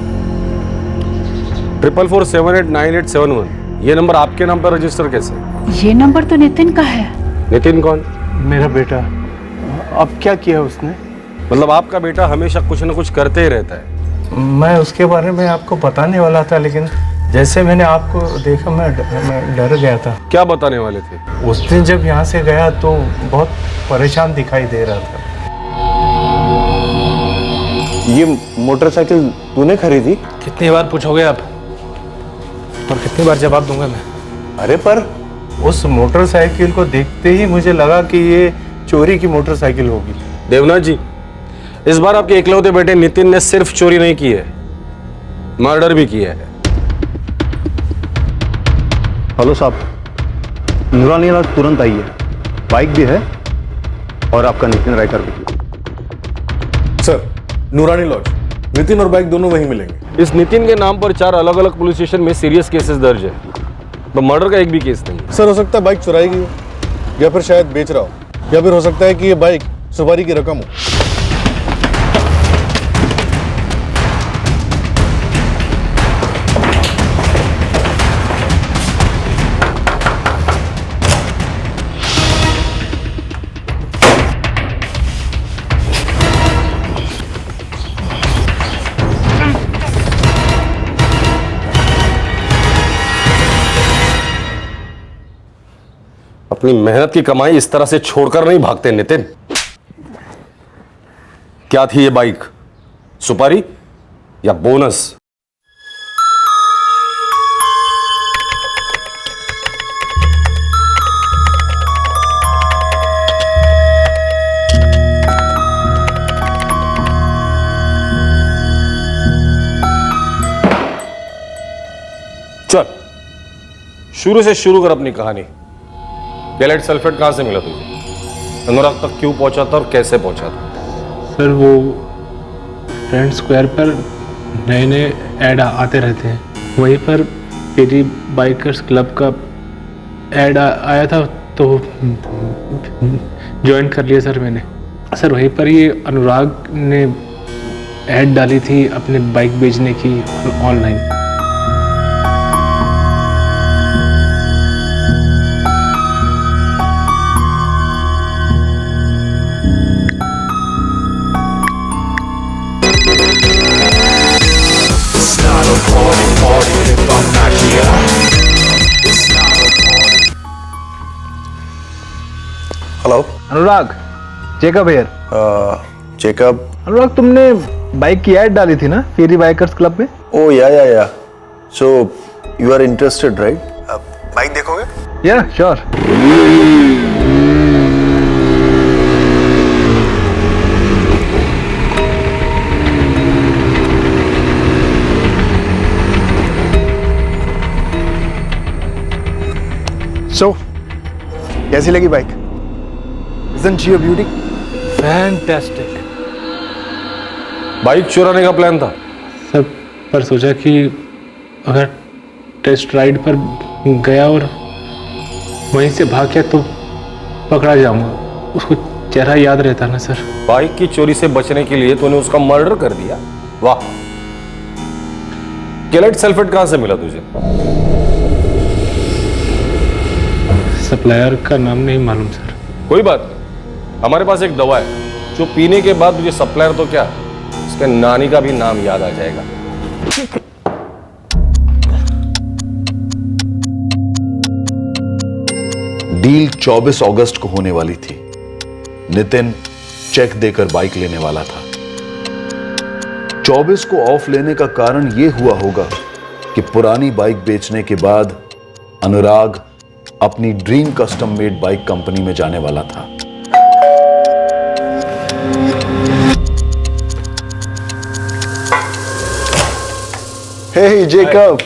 S5: 4447898871 ये नंबर आपके नाम पर रजिस्टर कैसे?
S15: ये नंबर तो नितिन का है।
S5: नितिन कौन?
S13: मेरा बेटा। अब क्या किया उसने?
S5: मतलब आपका बेटा हमेशा कुछ न कुछ करते ही रहता है।
S13: मैं उसके बारे में आपको बताने वाला था, लेकिन जैसे मैंने आपको देखा मैं डर गया था।
S5: क्या बताने वाले थे?
S13: उस दिन जब यहाँ से गया तो बहुत परेशान दिखाई दे रहा था।
S20: ये मोटरसाइकिल तूने खरीदी?
S11: कितनी बार पूछोगे आप और कितनी बार जवाब दूंगा मैं?
S20: अरे पर
S13: उस मोटरसाइकिल को देखते ही मुझे लगा कि ये चोरी की मोटरसाइकिल होगी।
S5: देवनाथ जी, इस बार आपके इकलौते बेटे नितिन ने सिर्फ चोरी नहीं की है, मर्डर भी किया है।
S20: हेलो साहब, नूरानी लाल तुरंत आइए। बाइक भी है और आपका नितिन रायकर भी।
S17: सर, नूरानी लॉज, नितिन और बाइक दोनों वहीं मिलेंगे।
S5: इस नितिन के नाम पर 4 अलग अलग पुलिस स्टेशन में सीरियस केसेस दर्ज है, तो मर्डर का एक भी केस नहीं।
S17: सर, हो सकता है बाइक चुराई गई हो या फिर शायद बेच रहा हो, या फिर हो सकता है कि ये बाइक सुपारी की रकम हो।
S5: अपनी मेहनत की कमाई इस तरह से छोड़कर नहीं भागते नितिन। क्या थी ये बाइक? सुपारी या बोनस? चल शुरू से शुरू कर अपनी कहानी। केलाइट सल्फेट कहां से मिला तुझे? अनुराग तक क्यों पहुंचा था और कैसे पहुंचा था?
S11: सर, वो फ्रेंड स्क्वायर पर नए नए ऐड आते रहते हैं, वहीं पर पेरी बाइकर्स क्लब का ऐड आया था तो ज्वाइन कर लिया सर मैंने। सर, वहीं पर ये अनुराग ने ऐड डाली थी अपने बाइक बेचने की online. Anurag, checkup here.
S20: Checkup.
S11: Anurag, तुमने बाइक की ऐड डाली थी ना फेरी बाइकर्स क्लब में?
S20: Oh yeah so you are interested right? Bike देखोगे?
S11: Yeah sure.
S20: सो कैसी लगी bike? Isn't she a beauty?
S11: Fantastic.
S5: Bike चुराने का प्लान था
S19: सर, पर सोचा कि अगर टेस्ट राइड पर गया और वहीं से भाग गया तो पकड़ा जाऊंगा। उसको चेहरा याद रहता ना सर।
S5: बाइक की चोरी से बचने के लिए तूने उसका मर्डर कर दिया। वाह। केलाइट सल्फेट कहां से मिला तुझे?
S19: सप्लायर का नाम नहीं मालूम सर।
S5: कोई बात नहीं, हमारे पास एक दवा है जो पीने के बाद तुझे सप्लायर तो क्या, उसके नानी का भी नाम याद आ जाएगा।
S1: डील 24 अगस्त को होने वाली थी। नितिन चेक देकर बाइक लेने वाला था। 24 को ऑफ लेने का कारण यह हुआ होगा कि पुरानी बाइक बेचने के बाद अनुराग अपनी dream custom made bike company में जाने वाला था।
S20: Hey Jacob,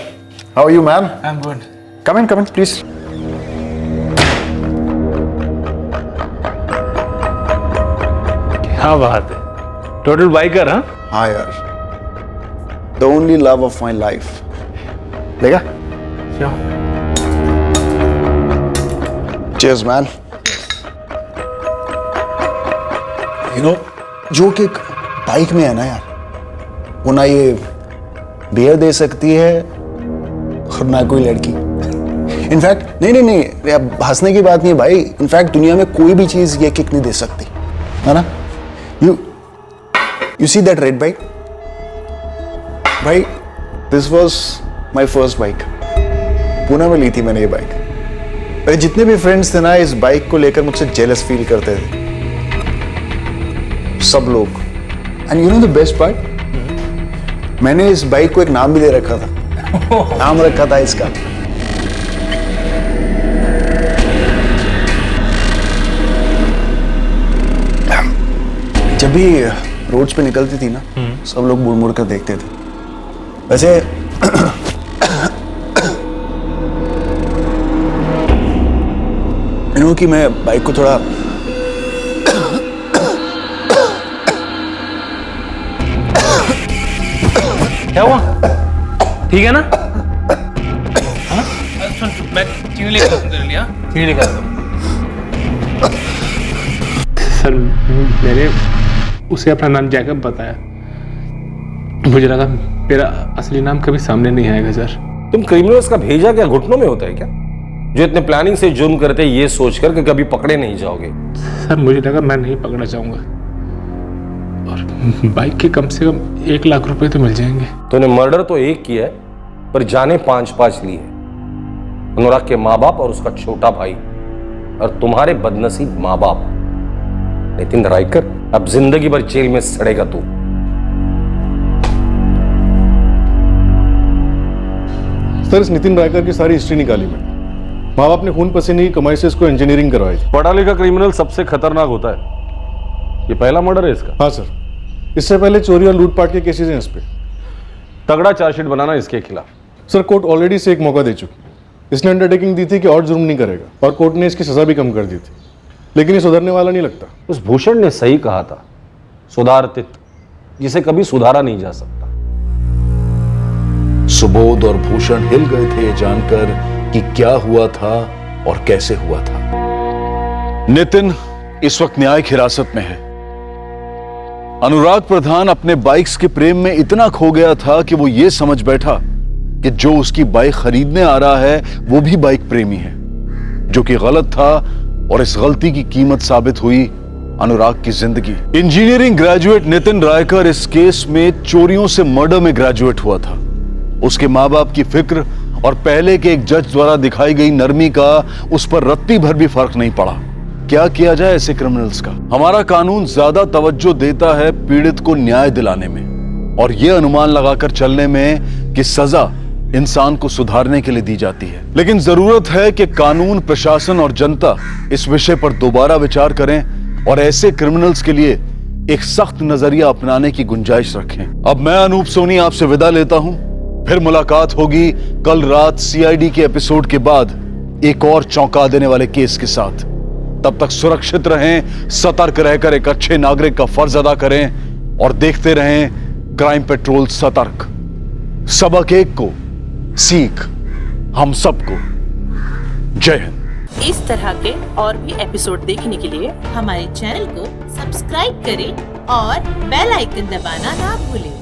S20: how are you man?
S11: I'm good.
S20: Come in please.
S11: क्या बात है, टोटल बाइकर?
S20: हाँ यार, the only love of my life. लेगा? Cheers man. You know, जो कि एक बाइक में है ना यार, वो ना ये बियर दे सकती है और ना कोई लड़की। इनफैक्ट नहीं, अब हंसने की बात नहीं है भाई। इनफैक्ट दुनिया में कोई भी चीज ये किक नहीं दे सकती, है ना? You see that red bike भाई, this was my first bike. Pune में ली थी मैंने ये बाइक। अरे जितने भी फ्रेंड्स थे ना, इस बाइक को लेकर मुझसे जेलस फील करते थे सब लोग। And you know the best part, मैंने इस बाइक को एक नाम भी दे रखा था। नाम रखा था इसका जब भी रोड्स पे निकलती थी ना, सब लोग मुड़ मुड़ कर देखते थे। वैसे यू नो कि मैं बाइक को थोड़ा
S11: क्या हुआ? ठीक है ना? सुन, मैं चीनी लेकर आता हूं तेरे लिए। चीनी लेकर आता हूं।
S19: सर, मैंने उसे अपना नाम जैकब बताया। मुझे लगा मेरा असली नाम कभी सामने नहीं आएगा सर।
S5: तुम क्रिमिनल्स का भेजा क्या घुटनों में होता है क्या, जो इतने प्लानिंग से जुर्म करते ये सोचकर कि कभी पकड़े नहीं जाओगे?
S19: सर, मुझे लगा मैं नहीं पकड़ा जाऊंगा और बाइक के कम से कम 1 लाख रुपए तो मिल जाएंगे।
S5: तूने मर्डर तो एक किया है, पर जाने 5-5 ली है। अनुराग के माँ बाप और उसका छोटा भाई, और तुम्हारे बदनसीब माँ बाप। नितिन रायकर, अब जिंदगी भर जेल में सड़ेगा तू।
S17: सर, इस नितिन रायकर की सारी हिस्ट्री निकाली मैंने। माँ बाप ने खून पसीने की कमाई से इसको इंजीनियरिंग करवाई थी।
S5: पढ़ा लिखा क्रिमिनल सबसे खतरनाक होता है। ये पहला मर्डर है इसका?
S17: हाँ सर, इससे पहले चोरी और लूटपाट के केसेस हैं इस पे।
S5: तगड़ा चार्जशीट बनाना इसके खिलाफ।
S17: सर, कोर्ट ऑलरेडी से एक मौका दे चुकी। इसने अंडरटेकिंग दी थी कि और जुर्म नहीं करेगा, और कोर्ट ने इसकी सजा भी कम कर दी थी, लेकिन ये सुधरने वाला नहीं लगता।
S5: उस भूषण ने सही कहा था, सुधारतित जिसे कभी सुधारा नहीं जा सकता।
S1: सुबोध और भूषण हिल गए थे ये जानकर कि क्या हुआ था और कैसे हुआ था।
S4: नितिन इस वक्त न्यायिक हिरासत में है। अनुराग प्रधान अपने बाइक्स के प्रेम में इतना खो गया था कि वो ये समझ बैठा कि जो उसकी बाइक खरीदने आ रहा है वो भी बाइक प्रेमी है, जो कि गलत था। और इस गलती की कीमत साबित हुई अनुराग की जिंदगी। इंजीनियरिंग ग्रेजुएट नितिन रायकर इस केस में चोरियों से मर्डर में ग्रेजुएट हुआ था। उसके माँ बाप की फिक्र और पहले के एक जज द्वारा दिखाई गई नरमी का उस पर रत्ती भर भी फर्क नहीं पड़ा। क्या किया जाए ऐसे क्रिमिनल्स का? हमारा कानून ज्यादा तवज्जो देता है पीड़ित को न्याय दिलाने में और यह अनुमान लगाकर चलने में कि सजा इंसान को सुधारने के लिए दी जाती है। लेकिन जरूरत है कि कानून, प्रशासन और जनता इस विषय पर दोबारा विचार करें और ऐसे क्रिमिनल्स के लिए एक सख्त नजरिया अपनाने की गुंजाइश रखें। अब मैं अनूप सोनी आपसे विदा लेता हूं। फिर मुलाकात होगी कल रात सीआईडी के एपिसोड के बाद एक और चौंका देने वाले केस के साथ। तब तक सुरक्षित रहें, सतर्क रहकर एक अच्छे नागरिक का फर्ज अदा करें और देखते रहें क्राइम पेट्रोल सतर्क। सबक एक को, सीख हम सबको। जय हिंद।
S8: इस तरह के और भी एपिसोड देखने के लिए हमारे चैनल को सब्सक्राइब करें और बेल आइकन दबाना ना भूलें।